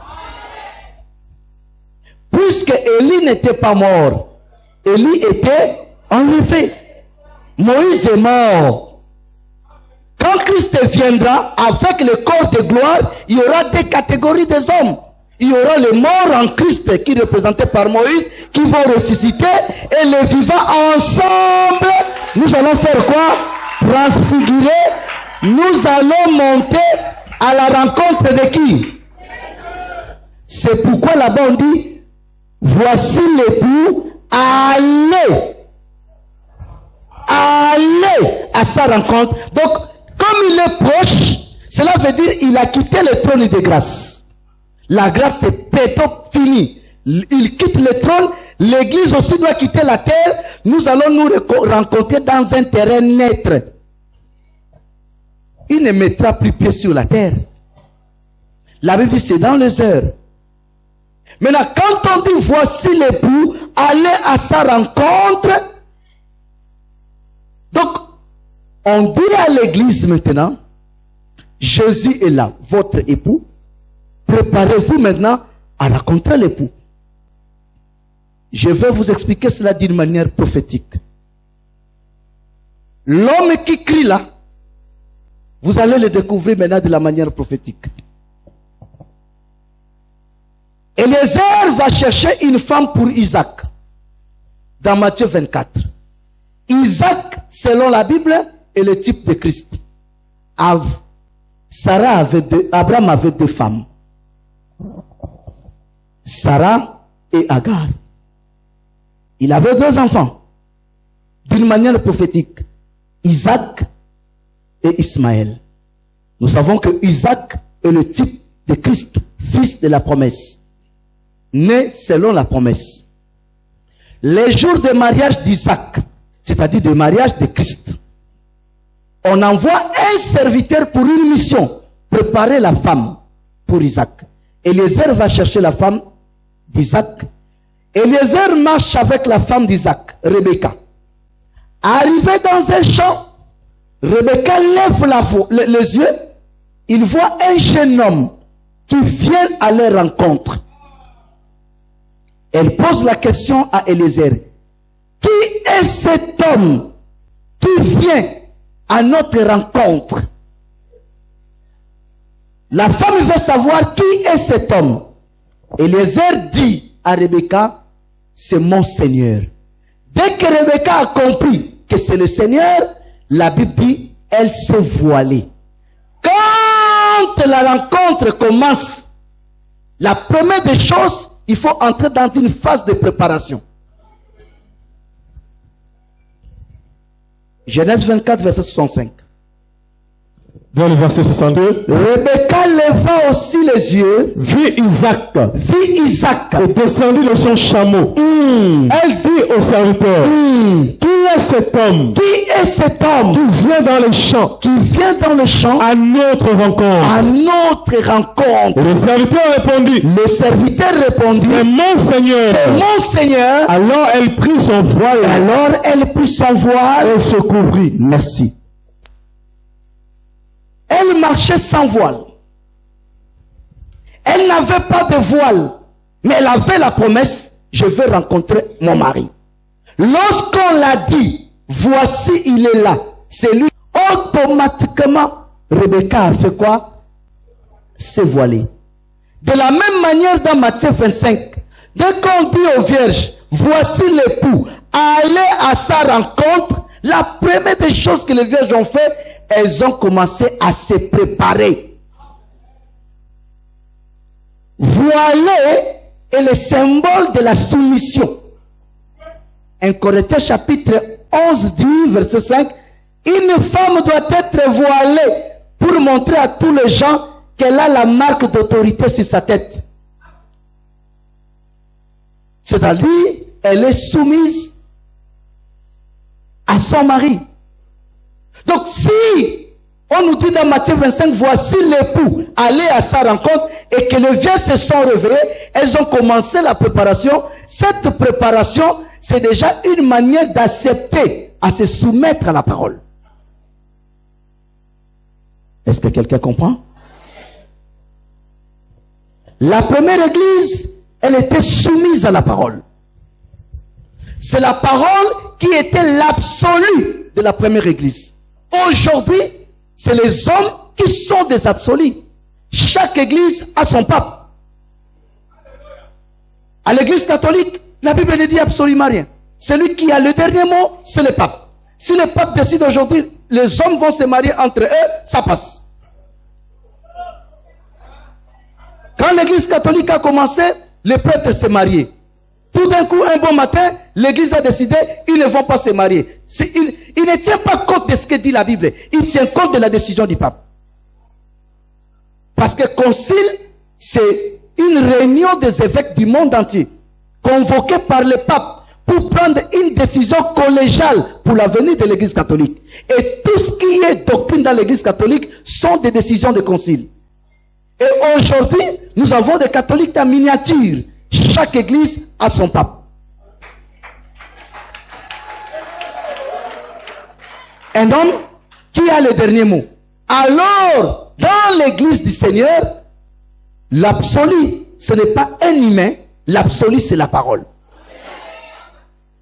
Puisque Élie n'était pas mort, Élie était enlevé. Moïse est mort. Quand Christ viendra avec le corps de gloire, il y aura deux catégories des hommes. Il y aura les morts en Christ qui représentés par Moïse qui vont ressusciter et les vivants ensemble. Nous allons faire quoi? Transfigurer. Nous allons monter à la rencontre de qui? C'est pourquoi là-bas on dit, voici l'époux, allez à sa rencontre. Donc, comme il est proche, cela veut dire il a quitté le trône de grâce. La grâce est peut-être finie. Il quitte le trône, l'église aussi doit quitter la terre. Nous allons nous rencontrer dans un terrain neutre. Il ne mettra plus pied sur la terre. La Bible dit c'est dans les heures. Maintenant, quand on dit voici l'époux, allez à sa rencontre. Donc, on dit à l'église maintenant, Jésus est là, votre époux. Préparez-vous maintenant à rencontrer l'époux. Je vais vous expliquer cela d'une manière prophétique. L'homme qui crie là, vous allez le découvrir maintenant de la manière prophétique. Eliezer va chercher une femme pour Isaac. Dans Matthieu 24. Isaac, selon la Bible, est le type de Christ. Abraham avait deux femmes. Sarah et Agar. Il avait deux enfants. D'une manière prophétique. Isaac et Ismaël. Nous savons que Isaac est le type de Christ, fils de la promesse. Né selon la promesse. Les jours de mariage d'Isaac, c'est-à-dire de mariage de Christ, on envoie un serviteur pour une mission, préparer la femme pour Isaac. Eliezer va chercher la femme d'Isaac. Eliezer marche avec la femme d'Isaac, Rebecca. Arrivé dans un champ, Rebecca lève les yeux, il voit un jeune homme qui vient à leur rencontre. Elle pose la question à Eliezer. Qui est cet homme qui vient à notre rencontre? La femme veut savoir qui est cet homme. Eliezer dit à Rebecca, c'est mon Seigneur. Dès que Rebecca a compris que c'est le Seigneur, la Bible dit, elle s'est voilée. Quand la rencontre commence, la première des choses, il faut entrer dans une phase de préparation. Genèse 24, verset 65. Dans le verset 62. Rebecca leva aussi les yeux. Vit Isaac. Et descendit de son chameau. Elle dit au serviteur. Qui est cet homme? Qui vient dans le champ. À notre rencontre. Le serviteur répondit. C'est mon Seigneur. Alors elle prit son voile. Et se couvrit. Merci. Elle marchait sans voile. Elle n'avait pas de voile. Mais elle avait la promesse, je vais rencontrer mon mari. Lorsqu'on l'a dit, voici il est là, c'est lui. Automatiquement, Rebecca a fait quoi? S'est voilée. De la même manière dans Matthieu 25, dès qu'on dit aux vierges, voici l'époux, allez à sa rencontre, la première des choses que les vierges ont fait, elles ont commencé à se préparer. Voilé est le symbole de la soumission. 1 Corinthiens chapitre 11 dit, verset 5, une femme doit être voilée pour montrer à tous les gens qu'elle a la marque d'autorité sur sa tête. C'est-à-dire, elle est soumise à son mari. Donc si on nous dit dans Matthieu 25, voici l'époux, allez à sa rencontre, et que les vierges se sont réveillées, elles ont commencé la préparation. Cette préparation, c'est déjà une manière d'accepter, à se soumettre à la parole. Est-ce que quelqu'un comprend? La première église, elle était soumise à la parole. C'est la parole qui était l'absolu de la première église. Aujourd'hui, c'est les hommes qui sont des absolus. Chaque église a son pape. À l'église catholique, la Bible ne dit absolument rien. Celui qui a le dernier mot, c'est le pape. Si le pape décide aujourd'hui, les hommes vont se marier entre eux, ça passe. Quand l'église catholique a commencé, les prêtres se mariaient. Tout d'un coup, un bon matin, l'église a décidé, ils ne vont pas se marier. Il ne tient pas compte de ce que dit la Bible. Il tient compte de la décision du pape. Parce que concile, c'est une réunion des évêques du monde entier, convoquée par le pape pour prendre une décision collégiale pour l'avenir de l'église catholique. Et tout ce qui est doctrine dans l'église catholique sont des décisions de concile. Et aujourd'hui, nous avons des catholiques en miniature. Chaque église a son pape. Un homme qui a le dernier mot. Alors, dans l'église du Seigneur, l'absolu, ce n'est pas un humain, l'absolu, c'est la parole.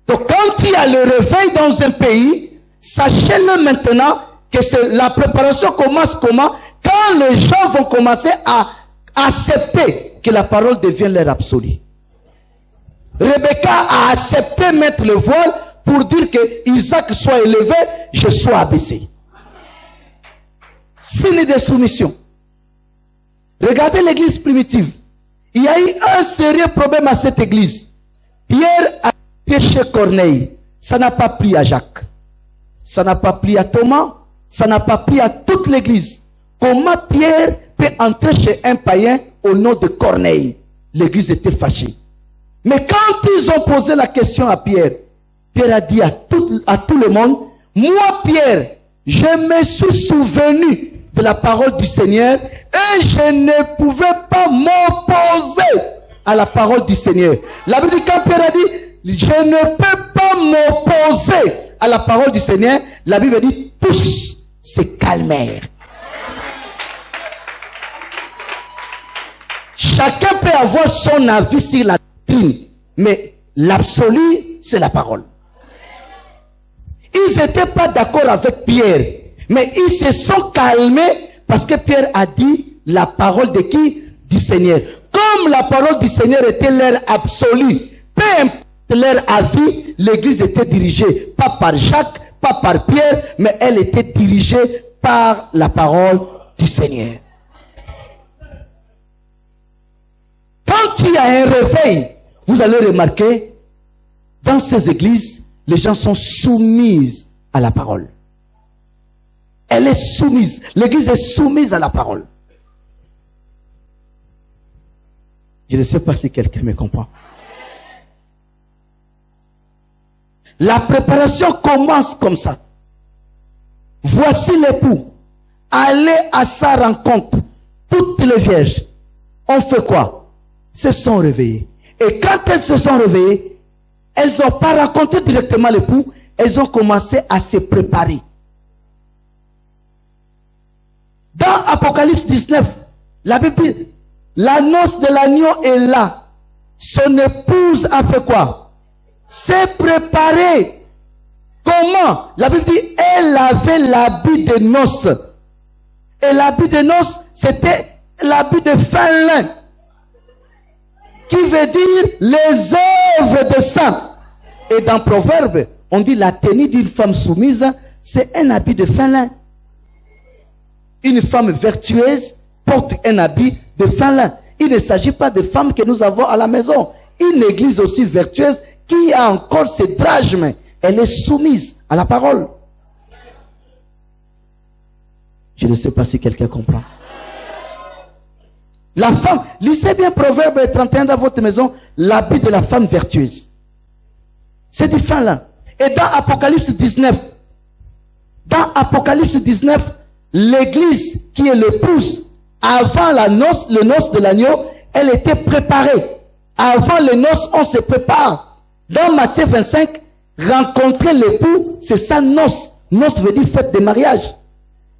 Donc, quand il y a le réveil dans un pays, sachez-le maintenant que la préparation commence comment? Quand les gens vont commencer à accepter que la parole devienne leur absolu. Rebecca a accepté mettre le voile pour dire que Isaac soit élevé, je sois abaissé. Signe de soumission. Regardez l'église primitive. Il y a eu un sérieux problème à cette église. Pierre a péché Corneille. Ça n'a pas plu à Jacques. Ça n'a pas plu à Thomas. Ça n'a pas plu à toute l'église. Comment Pierre peut entrer chez un païen au nom de Corneille? L'église était fâchée. Mais quand ils ont posé la question à Pierre, Pierre a dit à tout le monde, moi Pierre, je me suis souvenu de la parole du Seigneur et je ne pouvais pas m'opposer à la parole du Seigneur. La Bible dit, quand Pierre a dit, je ne peux pas m'opposer à la parole du Seigneur, la Bible dit, tous se calmèrent. Chacun peut avoir son avis sur la doctrine, mais l'absolu, c'est la parole. Ils n'étaient pas d'accord avec Pierre, mais ils se sont calmés parce que Pierre a dit la parole de qui? Du Seigneur. Comme la parole du Seigneur était leur absolu, peu importe leur avis, l'église était dirigée pas par Jacques, pas par Pierre, mais elle était dirigée par la parole du Seigneur. Quand il y a un réveil, vous allez remarquer, dans ces églises, les gens sont soumis à la parole. Elle est soumise. L'église est soumise à la parole. Je ne sais pas si quelqu'un me comprend. La préparation commence comme ça. Voici l'époux. Allez à sa rencontre. Toutes les vierges. On fait quoi? Se sont réveillées. Et quand elles se sont réveillées, elles n'ont pas rencontré directement l'époux, elles ont commencé à se préparer. Dans Apocalypse 19, la Bible dit, la noce de l'agneau est là. Son épouse a fait quoi? S'est préparée. Comment? La Bible dit, elle avait l'habit de noces. Et l'habit de noces, c'était l'habit de fin lin. Qui veut dire les œuvres de sang. Et dans Proverbe, on dit la tenue d'une femme soumise, c'est un habit de fin lin. Une femme vertueuse porte un habit de fin lin. Il ne s'agit pas de femmes que nous avons à la maison. Une église aussi vertueuse qui a encore ce drachme, elle est soumise à la parole. Je ne sais pas si quelqu'un comprend. La femme, lisez bien Proverbe 31 dans votre maison, l'habit de la femme vertueuse. C'est du fin lin. Et dans Apocalypse 19, l'église qui est l'épouse, avant le noce de l'agneau, elle était préparée. Avant les noces, on se prépare. Dans Matthieu 25, rencontrer l'époux, c'est ça noce. Noce veut dire fête de mariage.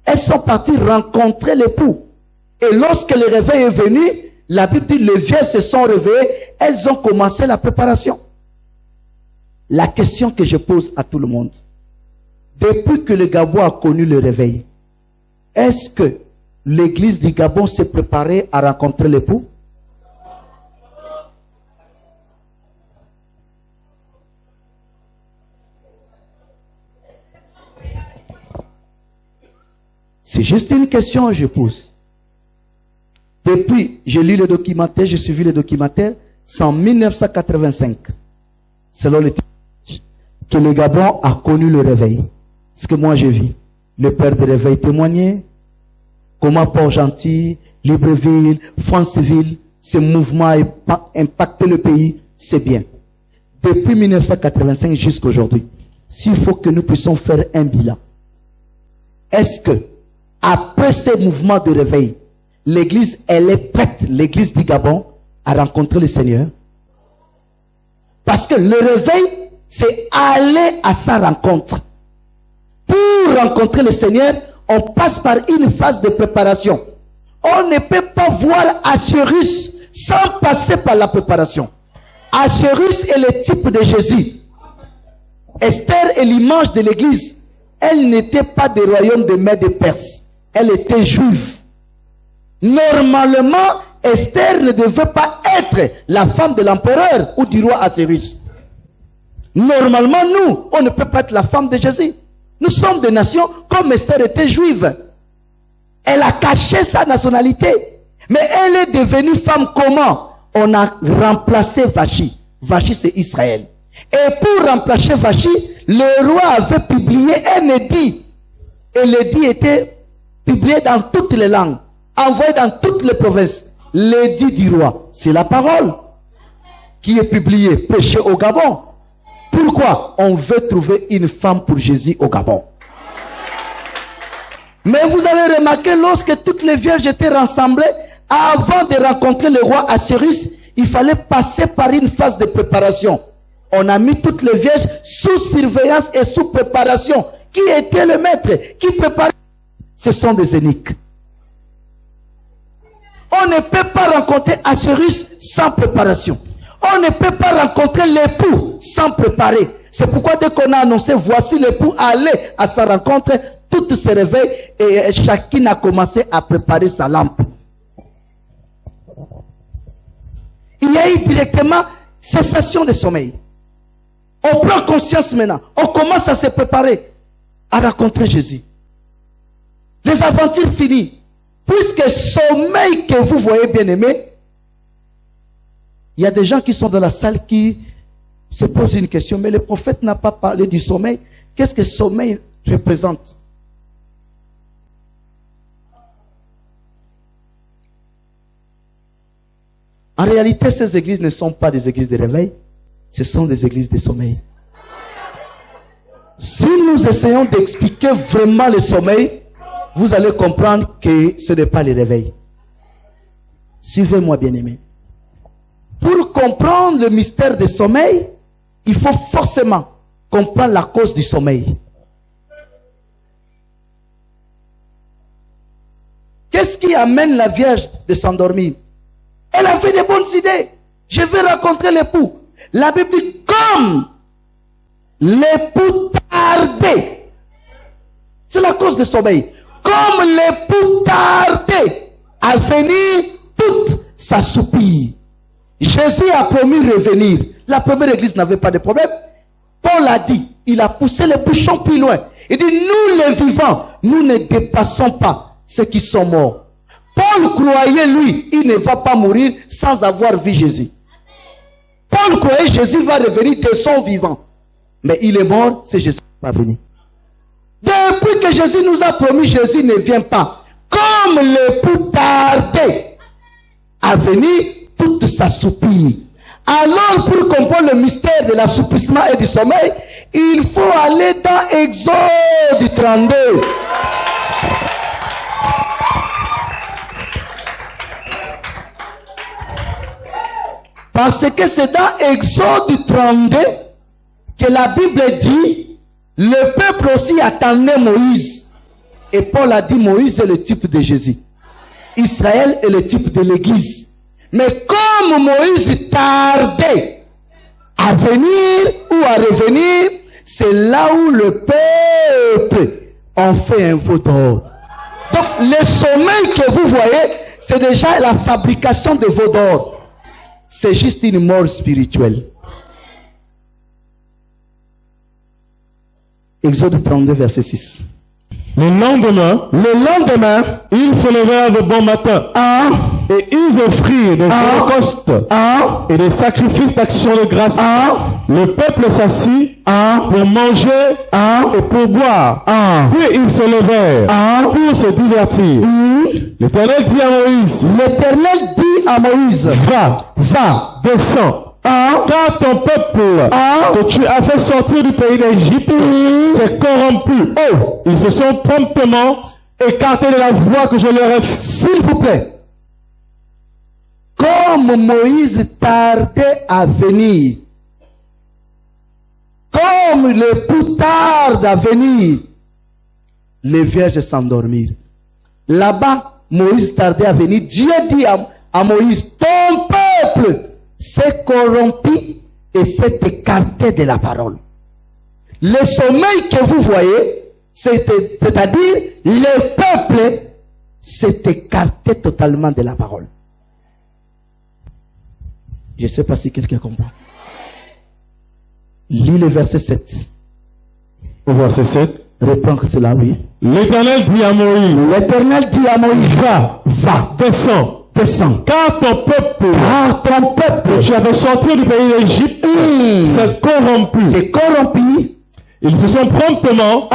Elles sont parties rencontrer l'époux. Et lorsque le réveil est venu, la Bible dit les vierges se sont réveillées, elles ont commencé la préparation. La question que je pose à tout le monde, depuis que le Gabon a connu le réveil, est-ce que l'église du Gabon s'est préparée à rencontrer l'époux? C'est juste une question que je pose. Depuis, j'ai lu le documentaire, j'ai suivi le documentaire, c'est en 1985, selon le témoignage, que le Gabon a connu le réveil. Ce que moi j'ai vu. Le père de réveil témoignait, comment Port-Gentil, Libreville, Franceville, ce mouvement a impacté le pays, c'est bien. Depuis 1985 jusqu'à aujourd'hui, s'il faut que nous puissions faire un bilan, est-ce que, après ces mouvements de réveil, l'église, elle est prête, l'église du Gabon, à rencontrer le Seigneur? Parce que le réveil, c'est aller à sa rencontre. Pour rencontrer le Seigneur, on passe par une phase de préparation. On ne peut pas voir Assyrus sans passer par la préparation. Assyrus est le type de Jésus. Esther est l'image de l'église. Elle n'était pas du royaume de Mède et Perse. Elle était juive. Normalement, Esther ne devait pas être la femme de l'empereur ou du roi Assyrus. Normalement, nous, on ne peut pas être la femme de Jésus. Nous sommes des nations comme Esther était juive. Elle a caché sa nationalité. Mais elle est devenue femme comment? On a remplacé Vachi. Vachi, c'est Israël. Et pour remplacer Vachi, le roi avait publié un édit. Et l'édit était publié dans toutes les langues, envoyé dans toutes les provinces. L'édit du roi, c'est la parole qui est publiée, prêchée au Gabon. Pourquoi? On veut trouver une femme pour Jésus au Gabon. Mais vous allez remarquer, lorsque toutes les vierges étaient rassemblées, avant de rencontrer le roi Assyrus, il fallait passer par une phase de préparation. On a mis toutes les vierges sous surveillance et sous préparation. Qui était le maître? Qui préparait? Ce sont des eunuques. On ne peut pas rencontrer Assyrus sans préparation. On ne peut pas rencontrer l'époux sans préparer. C'est pourquoi dès qu'on a annoncé, voici l'époux, allez à sa rencontre, tout se réveille et chacune a commencé à préparer sa lampe. Il y a eu directement cessation de sommeil. On prend conscience maintenant. On commence à se préparer à rencontrer Jésus. Les aventures finies. Puisque sommeil que vous voyez, bien aimé, il y a des gens qui sont dans la salle qui se posent une question, mais le prophète n'a pas parlé du sommeil. Qu'est-ce que sommeil représente? En réalité, ces églises ne sont pas des églises de réveil, ce sont des églises de sommeil. Si nous essayons d'expliquer vraiment le sommeil, vous allez comprendre que ce n'est pas le réveil. Suivez-moi, bien-aimés. Pour comprendre le mystère du sommeil, il faut forcément comprendre la cause du sommeil. Qu'est-ce qui amène la Vierge de s'endormir? Elle a fait des bonnes idées. Je vais rencontrer l'époux. La Bible dit, comme l'époux tardait. C'est la cause du sommeil. Comme l'époux tardait à venir, toute s'assoupit. Jésus a promis revenir. La première église n'avait pas de problème. Paul a dit, il a poussé les bouchons plus loin. Il dit, nous les vivants, nous ne dépassons pas ceux qui sont morts. Paul croyait, lui, il ne va pas mourir sans avoir vu Jésus. Paul croyait Jésus va revenir de son vivant. Mais il est mort, c'est Jésus qui va venir. Depuis que Jésus nous a promis, Jésus ne vient pas. Comme l'époux tardait à venir, tout s'assoupit. Alors, pour comprendre le mystère de l'assouplissement et du sommeil, il faut aller dans Exode 32. Parce que c'est dans Exode 32 que la Bible dit, le peuple aussi attendait Moïse. Et Paul a dit, Moïse est le type de Jésus. Israël est le type de l'église. Mais comme Moïse tardait à venir ou à revenir, c'est là où le peuple en fait un veau d'or. Donc le sommeil que vous voyez, c'est déjà la fabrication de veau d'or. C'est juste une mort spirituelle. Exode 32, verset 6. Le lendemain, ils se levèrent de bon matin. Et ils offrirent des holocaustes et des sacrifices d'action de grâce. Le peuple s'assit pour manger et pour boire. Puis ils se levèrent pour se divertir. L'Éternel dit à Moïse, va, descends. Car ton peuple que tu as fait sortir du pays d'Égypte s'est corrompu. Ils se sont promptement écartés de la voie que je leur ai faite. S'il vous plaît, comme Moïse tardait à venir, comme l'époux tarde à venir, les vierges s'endormirent. Là-bas, Moïse tardait à venir. Dieu dit à Moïse, ton peuple s'est corrompu et s'est écarté de la parole. Le sommeil que vous voyez, c'est-à-dire le peuple s'est écarté totalement de la parole. Je ne sais pas si quelqu'un comprend. Lis le verset 7. Au verset 7. Reprends que cela, oui. L'Éternel dit à Moïse, va, descends. Car ton peuple, tu avais sorti du pays d'Égypte, s'est corrompu. Ils se sont promptement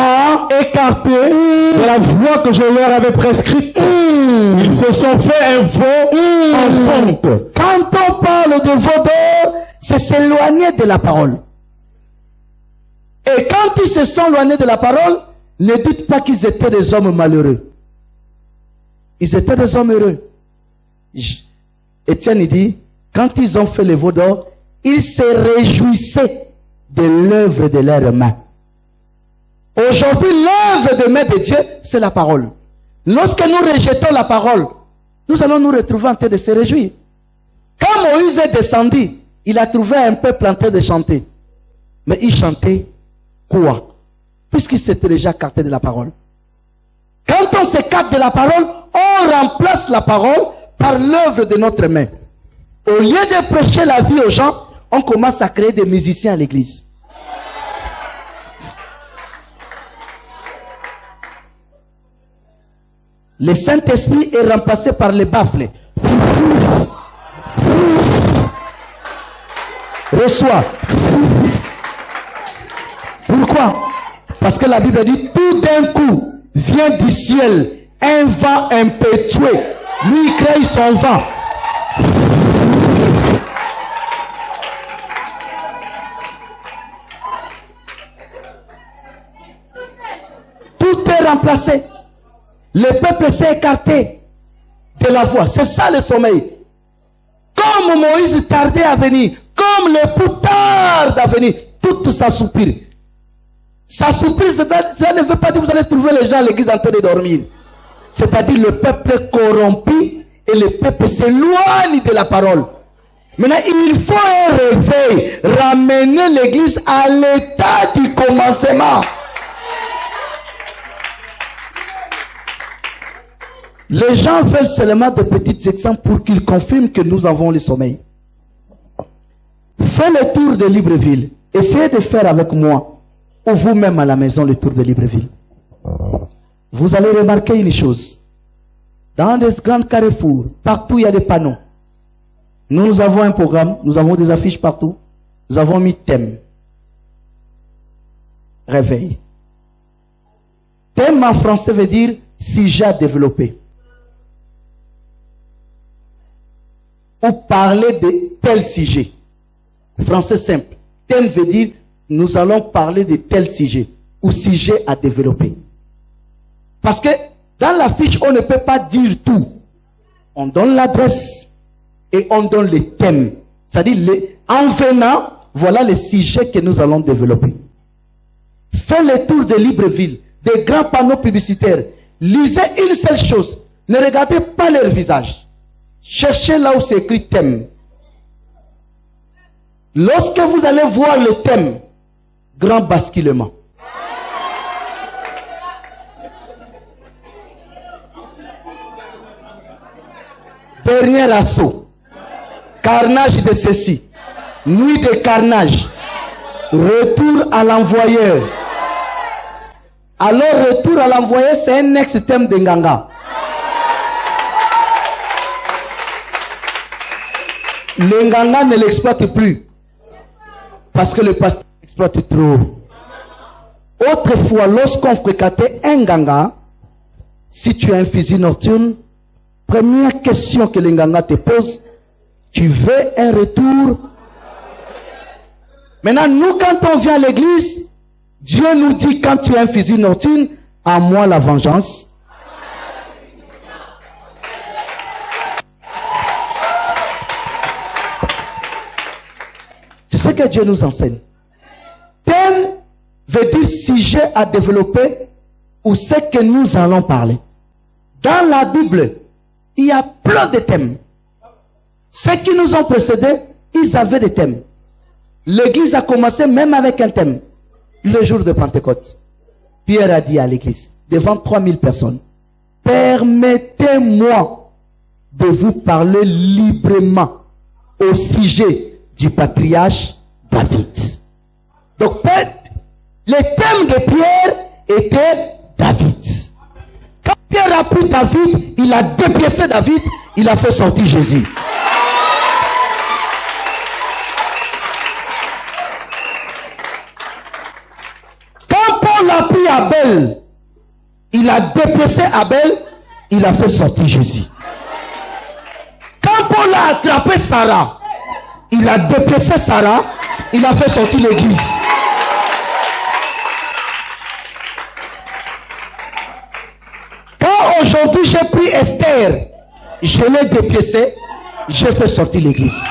écartés de la voie que je leur avais prescrite. Ils se sont fait un veau en fonte. Quand on parle de veau d'or, c'est s'éloigner de la parole. Et quand ils se sont éloignés de la parole, ne dites pas qu'ils étaient des hommes malheureux. Ils étaient des hommes heureux. Étienne dit, quand ils ont fait le veau d'or, ils se réjouissaient de l'œuvre de leurs mains. Aujourd'hui, l'œuvre de main de Dieu, c'est la parole. Lorsque nous rejetons la parole, nous allons nous retrouver en train de se réjouir. Quand Moïse est descendu, il a trouvé un peuple en train de chanter. Mais il chantait quoi? Puisqu'il s'était déjà écarté de la parole. Quand on s'écarte de la parole, on remplace la parole par l'œuvre de notre main. Au lieu de prêcher la vie aux gens, on commence à créer des musiciens à l'église. Le Saint-Esprit est remplacé par les baffles. Reçois. Pourquoi? Parce que la Bible dit, tout d'un coup, vient du ciel un vent impétueux. Lui, il crée son vent. Tout est remplacé. Le peuple s'est écarté de la voie. C'est ça le sommeil. Comme Moïse tardait à venir, comme l'époux tarde à venir, tout s'assoupir. S'assoupir, ça ne veut pas dire que vous allez trouver les gens à l'église en train de dormir. C'est-à-dire le peuple est corrompu et le peuple s'éloigne de la parole. Maintenant, il faut un réveil, ramener l'église à l'état du commencement. Les gens veulent seulement de petits exemples pour qu'ils confirment que nous avons le sommeil. Fais le tour de Libreville. Essayez de faire avec moi, ou vous-même à la maison, le tour de Libreville. Vous allez remarquer une chose. Dans des grands carrefours, partout il y a des panneaux. Nous avons un programme, nous avons des affiches partout. Nous avons mis thème. Réveil. Thème en français veut dire sujet à développer. Ou parler de tel sujet. Français simple. Thème veut dire nous allons parler de tel sujet ou sujet à développer. Parce que dans la fiche, on ne peut pas dire tout. On donne l'adresse et on donne les thèmes. C'est-à-dire, en venant, voilà les sujets que nous allons développer. Faites le tour de Libreville, des grands panneaux publicitaires. Lisez une seule chose. Ne regardez pas leur visage. Cherchez là où c'est écrit thème. Lorsque vous allez voir le thème, grand basculement. Dernier assaut. Carnage de ceci. Nuit de carnage. Retour à l'envoyeur. Alors, retour à l'envoyé, c'est un ex-thème de Nganga. Le Nganga ne l'exploite plus. Parce que le pasteur l'exploite trop. Autrefois, lorsqu'on fréquentait un Nganga, si tu as un fusil nocturne, première question que le Nganga te pose, tu veux un retour? Maintenant, nous, quand on vient à l'église, Dieu nous dit, quand tu as un fusil nocturne, à moi la vengeance. C'est ce que Dieu nous enseigne. Thème veut dire sujet à développer ou ce que nous allons parler. Dans la Bible, il y a plein de thèmes. Ceux qui nous ont précédés, ils avaient des thèmes. L'église a commencé même avec un thème. Le jour de Pentecôte. Pierre a dit à l'église, devant 3000 personnes, permettez-moi de vous parler librement au sujet du patriarche David. Donc, le thème de Pierre était David. Quand Pierre a pris David, il a dépiécé David, il a fait sortir Jésus. Quand Paul a pris Abel, il a dépiécé Abel, il a fait sortir Jésus. Quand Paul a attrapé Sarah, il a dépiécé Sarah, il a fait sortir l'église. Quand aujourd'hui j'ai pris Esther, je l'ai dépiécé, j'ai fait sortir l'église.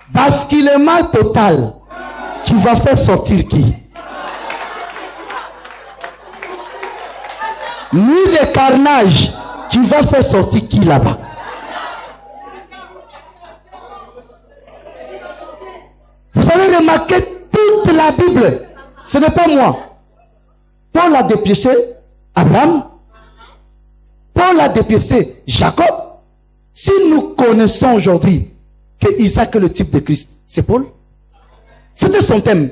Basculement total, tu vas faire sortir qui? Nuit de carnage, tu vas faire sortir qui là-bas? Vous allez remarquer toute la Bible. Ce n'est pas moi. Paul a dépiécé Abraham. Paul a dépiécé Jacob. Si nous connaissons aujourd'hui que Isaac est le type de Christ, c'est Paul. C'était son thème.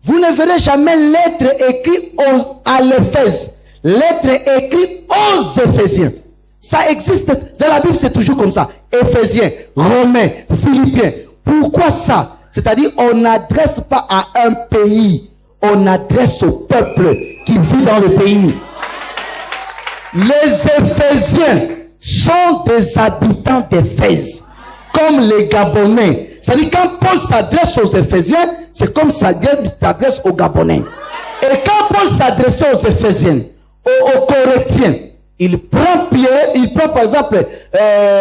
Vous ne verrez jamais lettre écrite à l'Éphèse. Lettre écrite aux Éphésiens. Ça existe dans la Bible, c'est toujours comme ça. Éphésiens, Romains, Philippiens. Pourquoi ça? C'est-à-dire, on n'adresse pas à un pays, on adresse au peuple qui vit dans le pays. Les Éphésiens sont des habitants d'Éphèse, comme les Gabonais. C'est-à-dire, quand Paul s'adresse aux Éphésiens, c'est comme ça s'adresse aux Gabonais. Et quand Paul s'adressait aux Éphésiens, aux Corinthiens, il prend Pierre, il prend par exemple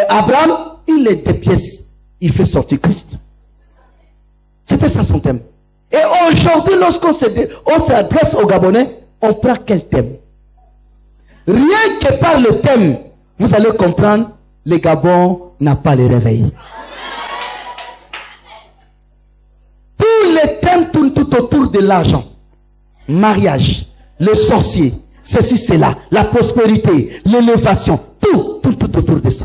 Abraham, il les dépièce, il fait sortir Christ. C'était ça son thème. Et aujourd'hui, lorsqu'on s'adresse aux Gabonais, on prend quel thème? Rien que par le thème, vous allez comprendre, le Gabon n'a pas le réveil. Tous les thèmes tournent tout autour de l'argent, mariage, le sorcier, ceci, cela, la prospérité, l'élévation, tout autour de ça.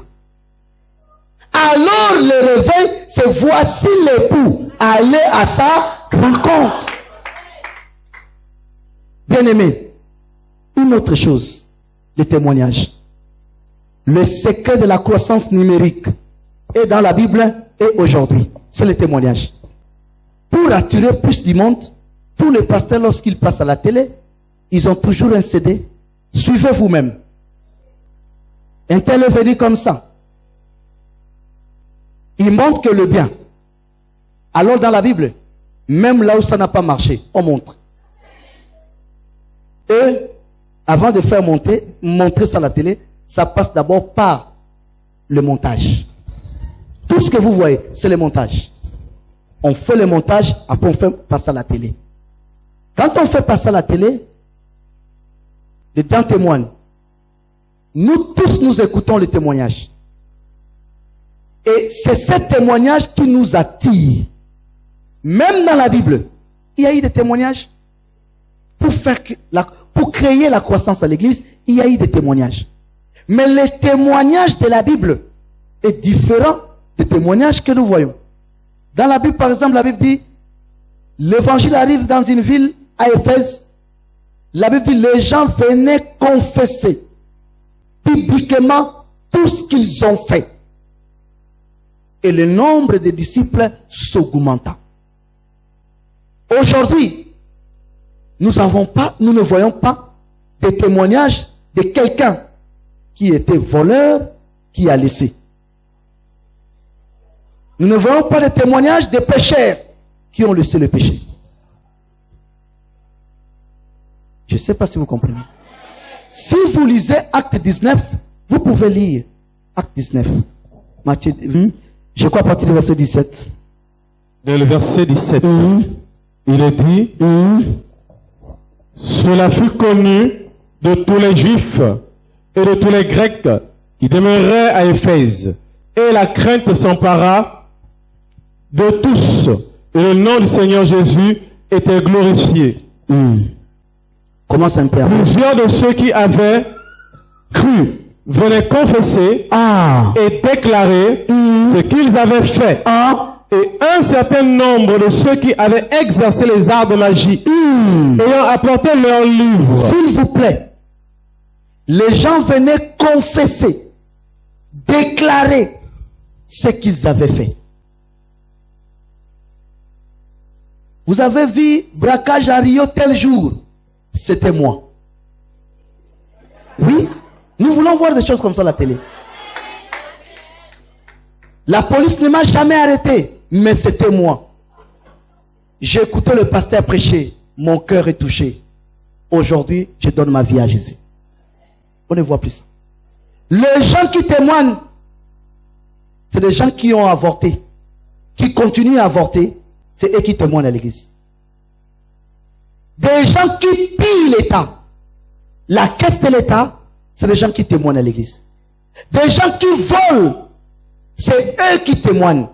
Alors le réveil, c'est voici l'époux, aller à sa rencontre. Bien-aimé, une autre chose, le témoignage. Le secret de la croissance numérique est dans la Bible et aujourd'hui, c'est le témoignage. Pour attirer plus du monde, tous les pasteurs, lorsqu'ils passent à la télé, ils ont toujours un CD. Suivez vous-même. Un tel est venu comme ça. Il montre que le bien. Alors dans la Bible, même là où ça n'a pas marché, on montre. Et avant de faire montrer ça à la télé, ça passe d'abord par le montage. Tout ce que vous voyez, c'est le montage. On fait le montage, après on fait passer à la télé. Quand on fait passer à la télé, les gens témoignent. Nous tous, nous écoutons le témoignage. Et c'est ce témoignage qui nous attire. Même dans la Bible, il y a eu des témoignages. Pour créer la croissance à l'église, il y a eu des témoignages. Mais le témoignage de la Bible est différent des témoignages que nous voyons. Dans la Bible, par exemple, la Bible dit, l'évangile arrive dans une ville à Éphèse. La Bible dit, les gens venaient confesser publiquement tout ce qu'ils ont fait. Et le nombre de disciples s'augmenta. Aujourd'hui, nous ne voyons pas des témoignages de quelqu'un qui était voleur, qui a laissé. Nous ne voyons pas de témoignages de pécheurs qui ont laissé le péché. Je ne sais pas si vous comprenez. Si vous lisez Acte 19, vous pouvez lire Acte 19. Matthieu, je crois à partir du verset 17. Dans le verset 17, il est dit, cela fut connu de tous les Juifs et de tous les Grecs qui demeuraient à Éphèse. Et la crainte s'empara de tous. Et le nom du Seigneur Jésus était glorifié. Comment ça me permet? Plusieurs de ceux qui avaient cru venaient confesser et déclarer ce qu'ils avaient fait. Et un certain nombre de ceux qui avaient exercé les arts de magie, ayant apporté leurs livres. S'il vous plaît, les gens venaient confesser, déclarer ce qu'ils avaient fait. Vous avez vu braquage à Rio tel jour. C'était moi. Oui, nous voulons voir des choses comme ça à la télé. La police ne m'a jamais arrêté, mais c'était moi. J'ai écouté le pasteur prêcher, mon cœur est touché. Aujourd'hui, je donne ma vie à Jésus. On ne voit plus ça. Les gens qui témoignent, c'est des gens qui ont avorté, qui continuent à avorter, c'est eux qui témoignent à l'église. Des gens qui pillent l'État, la caisse de l'État, c'est des gens qui témoignent à l'église. Des gens qui volent, c'est eux qui témoignent.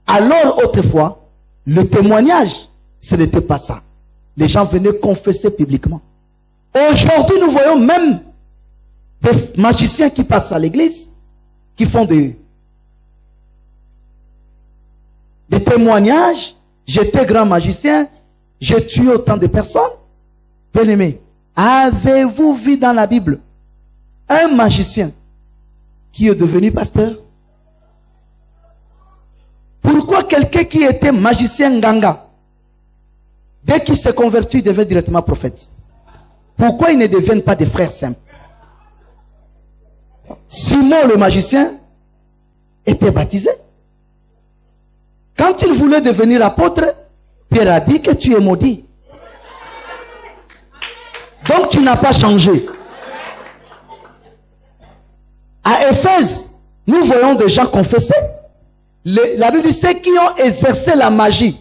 Alors autrefois, le témoignage, ce n'était pas ça. Les gens venaient confesser publiquement. Aujourd'hui, nous voyons même des magiciens qui passent à l'église, qui font des témoignages. J'étais grand magicien, j'ai tué autant de personnes. Bien-aimés, avez-vous vu dans la Bible un magicien qui est devenu pasteur? Pourquoi quelqu'un qui était magicien Nganga, dès qu'il s'est converti, il devient directement prophète? Pourquoi ils ne deviennent pas des frères simples? Simon le magicien était baptisé. Quand il voulait devenir apôtre, Pierre a dit que tu es maudit. Donc tu n'as pas changé. À Éphèse, nous voyons des gens confesser. La Bible dit, ceux qui ont exercé la magie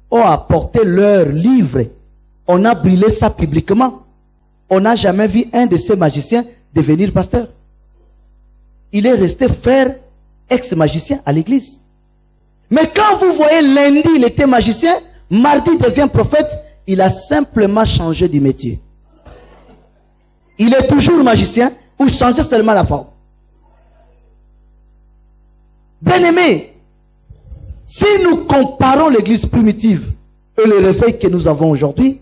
ont apporté leurs livres. On a brûlé ça publiquement. On n'a jamais vu un de ces magiciens devenir pasteur. Il est resté frère ex-magicien à l'église. Mais quand vous voyez lundi, il était magicien, mardi il devient prophète, il a simplement changé de métier. Il est toujours magicien ou changeait seulement la forme. Bien-aimés, si nous comparons l'église primitive et le réveil que nous avons aujourd'hui,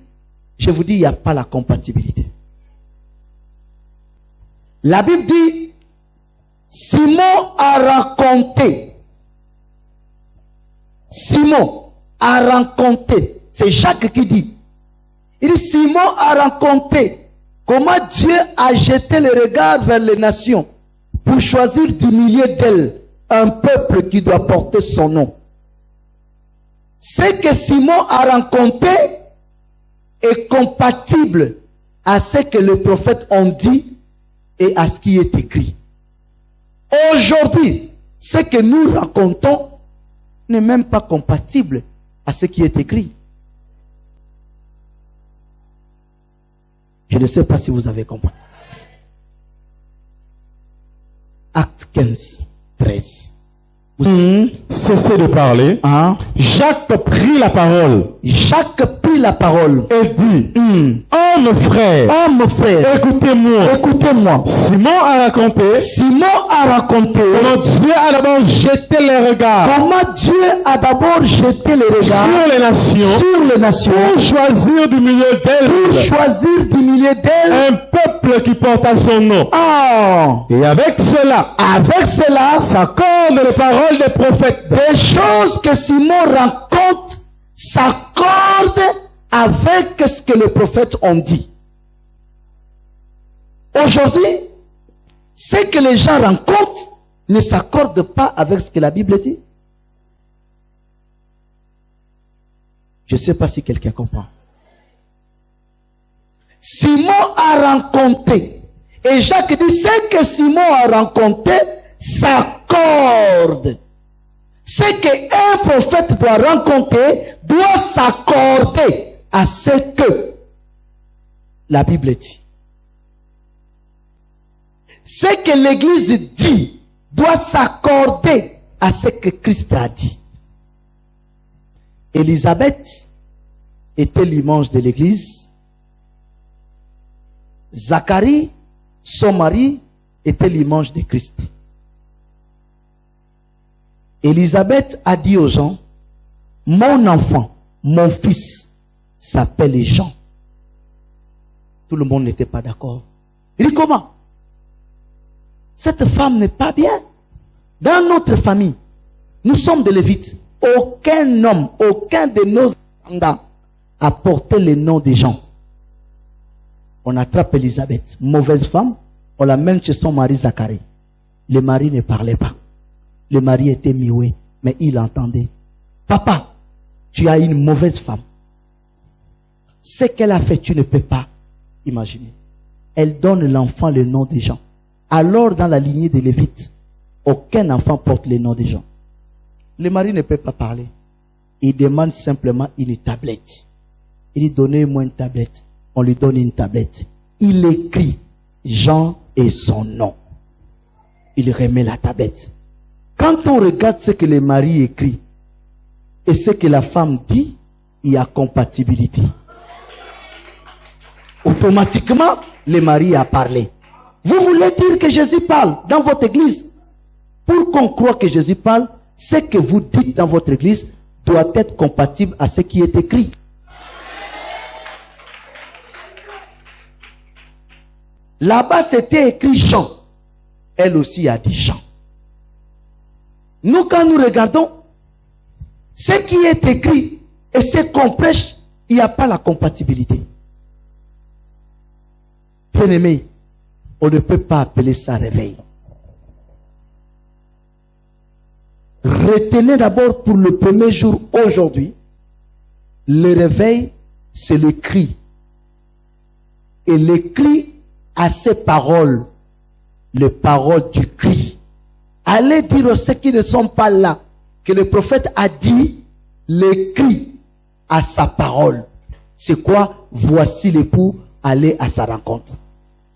je vous dis, il n'y a pas la compatibilité. La Bible dit, Simon a raconté, c'est Jacques qui dit, il dit, Simon a raconté comment Dieu a jeté le regard vers les nations pour choisir du milieu d'elles un peuple qui doit porter son nom. Ce que Simon a raconté est compatible à ce que les prophètes ont dit et à ce qui est écrit. Aujourd'hui, ce que nous racontons n'est même pas compatible à ce qui est écrit. Je ne sais pas si vous avez compris. Acte 15, 13. cessé de parler, Jacques prit la parole. Jacques prit la parole et dit, oh mon frère, écoutez-moi. Simon a raconté comment Dieu a d'abord jeté les regards sur les nations pour choisir du milieu d'elles un peuple qui porta son nom. Et avec cela s'accordent les paroles des prophètes. Des choses que Simon raconte s'accordent avec ce que les prophètes ont dit. Aujourd'hui, ce que les gens racontent ne s'accorde pas avec ce que la Bible dit. Je ne sais pas si quelqu'un comprend. Simon a raconté. Et Jacques dit, ce que Simon a raconté s'accorde. Ce qu'un prophète doit raconter doit s'accorder à ce que la Bible dit. Ce que l'Église dit doit s'accorder à ce que Christ a dit. Élisabeth était l'image de l'Église. Zacharie, son mari, était l'image de Christ. Élisabeth a dit aux gens, mon enfant, mon fils, s'appelle Jean. Tout le monde n'était pas d'accord. Il dit comment? Cette femme n'est pas bien. Dans notre famille, nous sommes des Lévites. Aucun homme, aucun de nos descendants a porté le nom des gens. On attrape Élisabeth, mauvaise femme, on l'amène chez son mari Zacharie. Le mari ne parlait pas. Le mari était muet, mais il entendait. Papa, tu as une mauvaise femme. Ce qu'elle a fait, tu ne peux pas imaginer. Elle donne l'enfant le nom des gens. Alors, dans la lignée des Lévites, aucun enfant porte le nom des gens. Le mari ne peut pas parler. Il demande simplement une tablette. Il dit, donnez-moi une tablette. On lui donne une tablette. Il écrit Jean et son nom. Il remet la tablette. Quand on regarde ce que le mari écrit et ce que la femme dit, il y a compatibilité. Automatiquement, le mari a parlé. Vous voulez dire que Jésus parle dans votre église? Pour qu'on croie que Jésus parle, ce que vous dites dans votre église doit être compatible à ce qui est écrit. Là-bas, c'était écrit Jean. Elle aussi a dit Jean. Nous, quand nous regardons, ce qui est écrit et ce qu'on prêche, il n'y a pas la compatibilité. Bien-aimé, on ne peut pas appeler ça réveil. Retenez d'abord pour le premier jour aujourd'hui, le réveil, c'est le cri. Et le cri a ses paroles, les paroles du cri. Allez dire à ceux qui ne sont pas là que le prophète a dit le cri à sa parole. C'est quoi? Voici l'époux, allez à sa rencontre.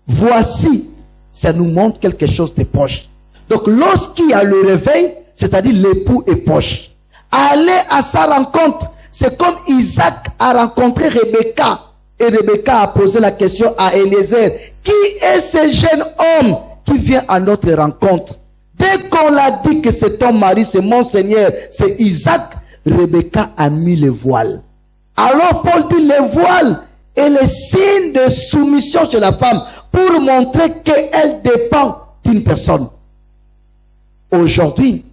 Voici, ça nous montre quelque chose de proche. Donc lorsqu'il y a le réveil, c'est-à-dire l'époux est proche. Aller à sa rencontre, c'est comme Isaac a rencontré Rebecca. Et Rebecca a posé la question à Eliezer. Qui est ce jeune homme qui vient à notre rencontre? Dès qu'on l'a dit que c'est ton mari, c'est mon Seigneur, c'est Isaac, Rebecca a mis le voile. Alors Paul dit le voile est le signe de soumission chez la femme pour montrer qu'elle dépend d'une personne. Aujourd'hui,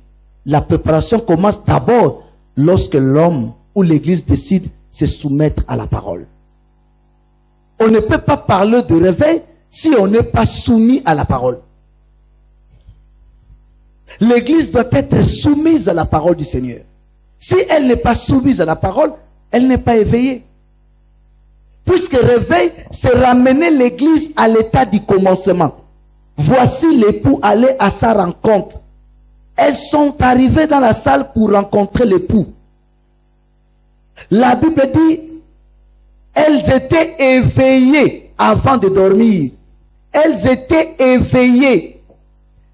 la préparation commence d'abord lorsque l'homme ou l'église décide de se soumettre à la parole. On ne peut pas parler de réveil si on n'est pas soumis à la parole. L'église doit être soumise à la parole du Seigneur. Si elle n'est pas soumise à la parole, elle n'est pas éveillée. Puisque réveil, c'est ramener l'église à l'état du commencement. Voici l'époux aller à sa rencontre. Elles sont arrivées dans la salle pour rencontrer l'époux. La Bible dit, elles étaient éveillées avant de dormir. Elles étaient éveillées.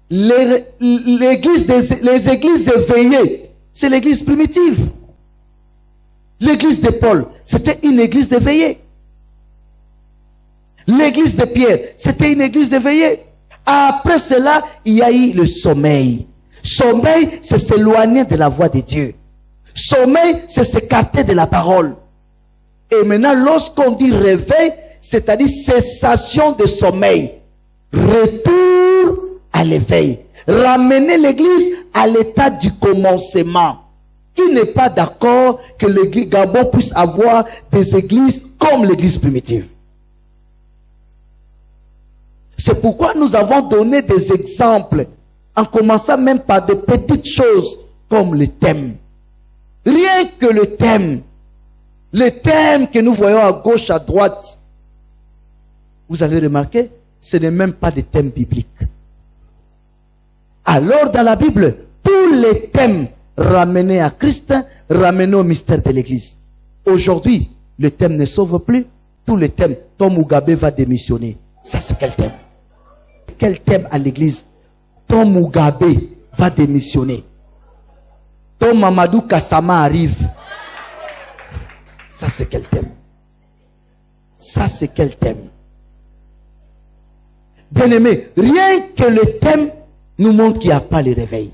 Les églises éveillées c'est l'église primitive. L'église de Paul, c'était une église d'éveillés. L'église de Pierre, c'était une église éveillée. Après cela, il y a eu le sommeil. Sommeil, c'est s'éloigner de la voix de Dieu. Sommeil, c'est s'écarter de la parole. Et maintenant, lorsqu'on dit réveil, c'est-à-dire cessation de sommeil, retour à l'éveil. Ramener l'église à l'état du commencement. Qui n'est pas d'accord que le Gabon puisse avoir des églises comme l'église primitive? C'est pourquoi nous avons donné des exemples, en commençant même par des petites choses comme le thème. Rien que le thème que nous voyons à gauche, à droite, vous allez remarquer, ce n'est même pas des thèmes bibliques. Alors dans la Bible, tous les thèmes ramenés à Christ, ramenés au mystère de l'église. Aujourd'hui, le thème ne sauve plus. Tous les thèmes, Tom Mugabe va démissionner. Ça, c'est quel thème? Quel thème à l'église? Tom Mugabe va démissionner. Tom Mamadou Kassama arrive. Ça, c'est quel thème? Ça, c'est quel thème? Bien-aimé, rien que le thème nous montre qu'il n'y a pas le réveil.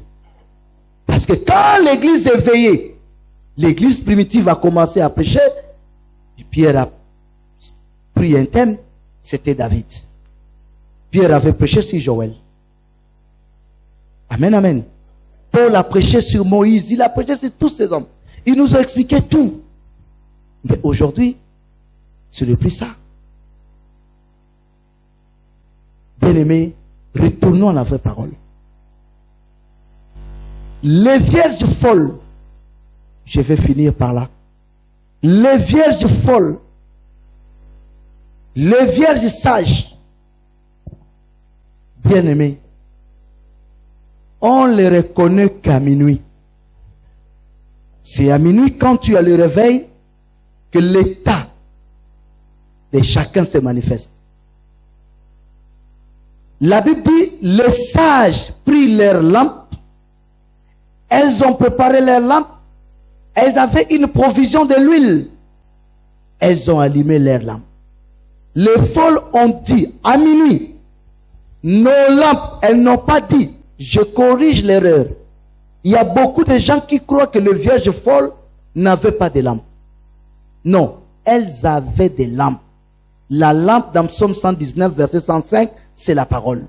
Parce que quand l'église est éveillée, l'église primitive a commencé à prêcher, et Pierre a pris un thème, c'était David. Pierre avait prêché sur Joël. Amen, amen. Paul a prêché sur Moïse, il a prêché sur tous ces hommes. Il nous a expliqué tout. Mais aujourd'hui, ce n'est plus ça. Bien-aimés, retournons à la vraie parole. Les vierges folles, je vais finir par là. Les vierges folles, les vierges sages, bien-aimés, on les reconnaît qu'à minuit. C'est à minuit, quand tu as le réveil, que l'état de chacun se manifeste. La Bible dit, les sages prirent leurs lampes. Elles ont préparé leurs lampes. Elles avaient une provision de l'huile. Elles ont allumé leurs lampes. Les folles ont dit, à minuit, nos lampes, elles n'ont pas dit, je corrige l'erreur. Il y a beaucoup de gens qui croient que les vierges folles n'avaient pas de lampes. Non, elles avaient des lampes. La lampe dans Psaume 119, verset 105, c'est la parole.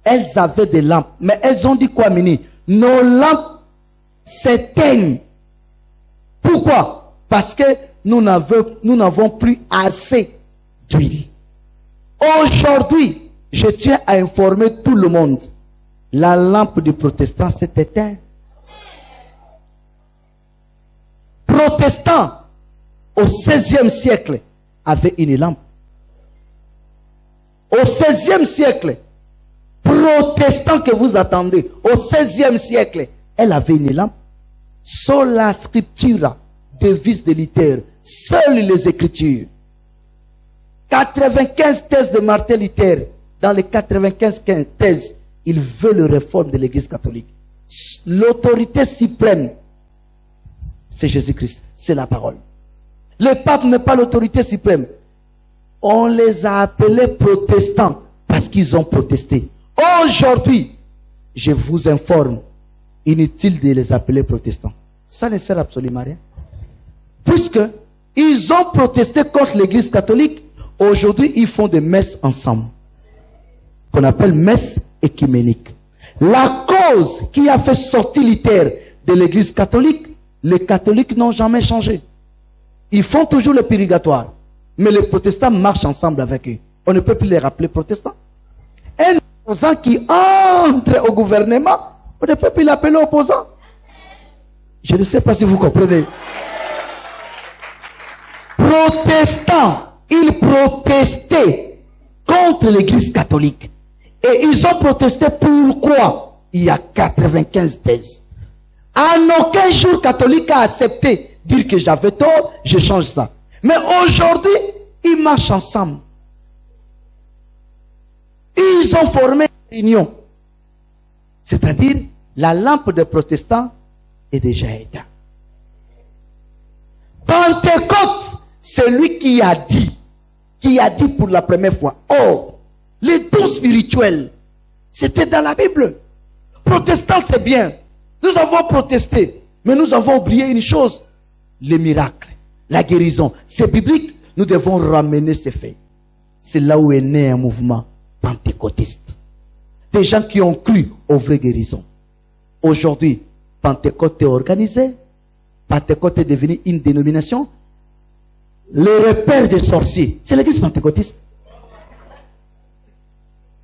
Elles avaient des lampes. Mais elles ont dit quoi, Mini? Nos lampes s'éteignent. Pourquoi? Parce que nous n'avons plus assez d'huile. Aujourd'hui, je tiens à informer tout le monde. La lampe du protestant s'est éteinte. Protestant, au XVIe siècle, avait une lampe. Au XVIe siècle, protestant que vous attendez, au XVIe siècle, elle avait une lampe. Sola scriptura, devise de Luther, seules les Écritures. 95 thèses de Martin Luther. Dans les 95 thèses, il veut le réforme de l'Église catholique. L'autorité suprême, c'est Jésus-Christ, c'est la parole. Le pape n'est pas l'autorité suprême. On les a appelés protestants parce qu'ils ont protesté. Aujourd'hui, je vous informe, inutile de les appeler protestants. Ça ne sert absolument à rien. Puisque ils ont protesté contre l'Église catholique, aujourd'hui ils font des messes ensemble, qu'on appelle messes écuméniques. La cause qui a fait sortir Luther de l'Église catholique, les catholiques n'ont jamais changé. Ils font toujours le purgatoire. Mais les protestants marchent ensemble avec eux. On ne peut plus les rappeler protestants. Un opposant qui entre au gouvernement, on ne peut plus l'appeler opposant. Je ne sais pas si vous comprenez. Protestants, ils protestaient contre l'Église catholique. Et ils ont protesté pourquoi? Il y a 95 thèses. En aucun jour catholique a accepté dire que j'avais tort, je change ça. Mais aujourd'hui, ils marchent ensemble. Ils ont formé une union. C'est-à-dire, la lampe des protestants est déjà éteint. Pentecôte, c'est lui qui a dit pour la première fois. Oh, les dons spirituels, c'était dans la Bible. Protestant, c'est bien. Nous avons protesté, mais nous avons oublié une chose. Les miracles, la guérison, c'est biblique. Nous devons ramener ces faits. C'est là où est né un mouvement pentecôtiste. Des gens qui ont cru aux vraies guérisons. Aujourd'hui, Pentecôte est organisé. Pentecôte est devenu une dénomination. Le repère des sorciers, c'est l'église pentecôtiste.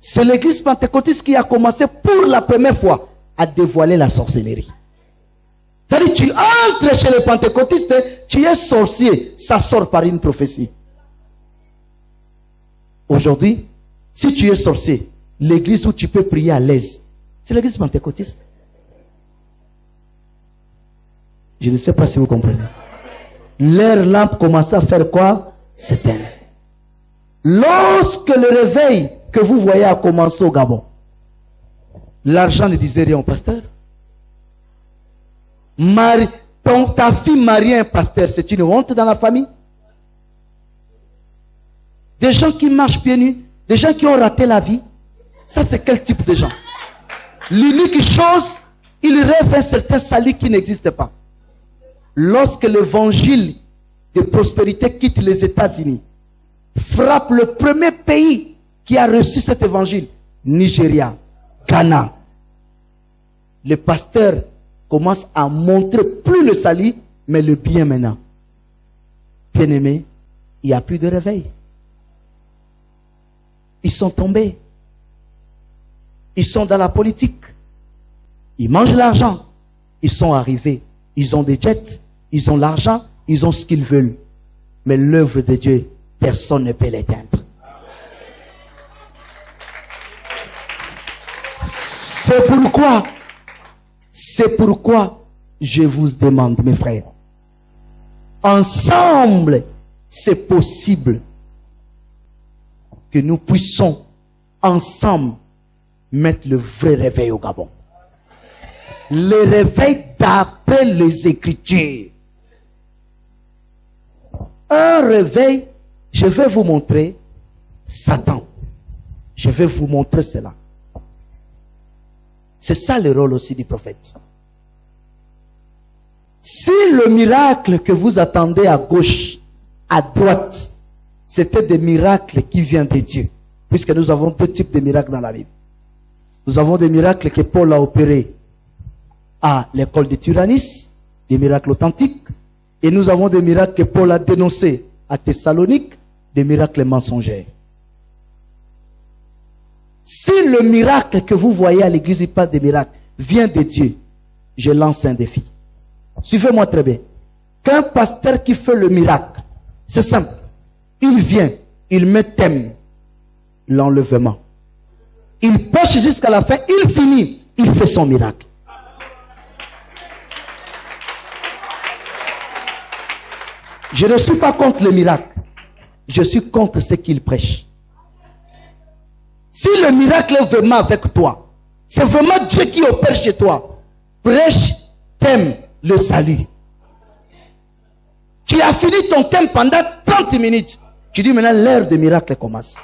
C'est l'église pentecôtiste qui a commencé pour la première fois à dévoiler la sorcellerie. C'est-à-dire, tu entres chez les pentecôtistes, tu es sorcier, ça sort par une prophétie. Aujourd'hui, si tu es sorcier, l'église où tu peux prier à l'aise, c'est l'église pentecôtiste. Je ne sais pas si vous comprenez. Leur lampe commence à faire quoi? S'éteindre. Lorsque le réveil que vous voyez a commencé au Gabon, l'argent ne disait rien au pasteur. Ta fille mariée un pasteur, c'est une honte dans la famille. Des gens qui marchent pieds nus, des gens qui ont raté la vie. Ça, c'est quel type de gens? L'unique chose, ils rêvent un certain salut qui n'existe pas. Lorsque l'évangile de prospérité quitte les États-Unis, frappe le premier pays qui a reçu cet évangile, Nigeria, Ghana, le pasteur commence à montrer plus le salut, mais le bien maintenant. Bien-aimé, il n'y a plus de réveil. Ils sont tombés. Ils sont dans la politique. Ils mangent l'argent. Ils sont arrivés. Ils ont des jets. Ils ont l'argent. Ils ont ce qu'ils veulent. Mais l'œuvre de Dieu, personne ne peut l'éteindre. C'est pourquoi je vous demande, mes frères, ensemble, c'est possible que nous puissions ensemble mettre le vrai réveil au Gabon. Le réveil d'après les Écritures. Un réveil, je vais vous montrer Satan. Je vais vous montrer cela. C'est ça le rôle aussi du prophète. Si le miracle que vous attendez à gauche, à droite, c'était des miracles qui viennent de Dieu, puisque nous avons deux types de miracles dans la Bible. Nous avons des miracles que Paul a opérés à l'école de Tyrannis, des miracles authentiques, et nous avons des miracles que Paul a dénoncés à Thessalonique, des miracles mensongers. Si le miracle que vous voyez à l'église, il parle des miracles, vient de Dieu, je lance un défi. Suivez-moi très bien. Qu'un pasteur qui fait le miracle, c'est simple. Il vient, il met thème, l'enlèvement. Il pêche jusqu'à la fin, il finit, il fait son miracle. Je ne suis pas contre le miracle. Je suis contre ce qu'il prêche. Si le miracle est vraiment avec toi, c'est vraiment Dieu qui opère chez toi. Prêche, thème, le salut. Tu as fini ton thème pendant 30 minutes. Tu dis maintenant l'heure de miracle commence.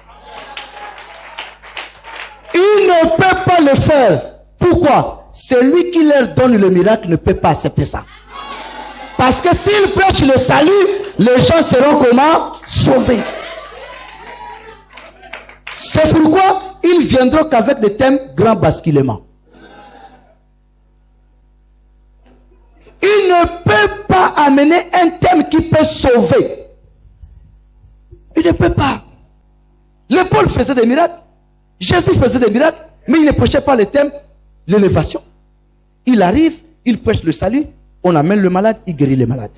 Il ne peut pas le faire. Pourquoi? Celui qui leur donne le miracle ne peut pas accepter ça. Parce que s'il prêche le salut, les gens seront comment? Sauvés. C'est pourquoi ils viendront qu'avec des thèmes grand basculement. Il ne peut pas amener un thème qui peut sauver. Il ne peut pas. Le Paul faisait des miracles. Jésus faisait des miracles. Mais il ne prêchait pas le thème, l'élévation. Il arrive, il prêche le salut. On amène le malade, il guérit les malades.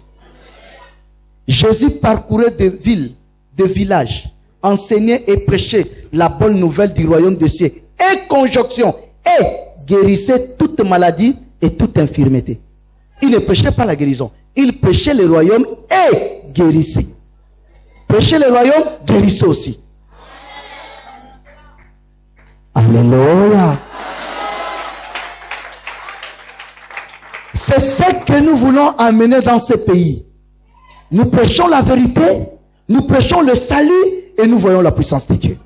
Jésus parcourait des villes, des villages, enseignait et prêchait la bonne nouvelle du royaume des cieux. Et conjonction. Et guérissait toute maladie et toute infirmité. Il ne prêchait pas la guérison. Il prêchait le royaume et guérissait. Prêchait le royaume, guérissait aussi. C'est ce que nous voulons amener dans ce pays. Nous prêchons la vérité, nous prêchons le salut et nous voyons la puissance de Dieu.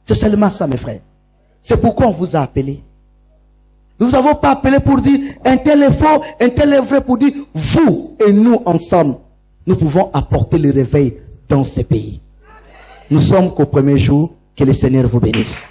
C'est seulement ça, mes frères. C'est pourquoi on vous a appelé. Nous ne vous avons pas appelé pour dire un tel est faux, un tel est vrai, pour dire vous et nous ensemble, nous pouvons apporter le réveil dans ces pays. Nous sommes qu'au premier jour. Que le Seigneur vous bénisse.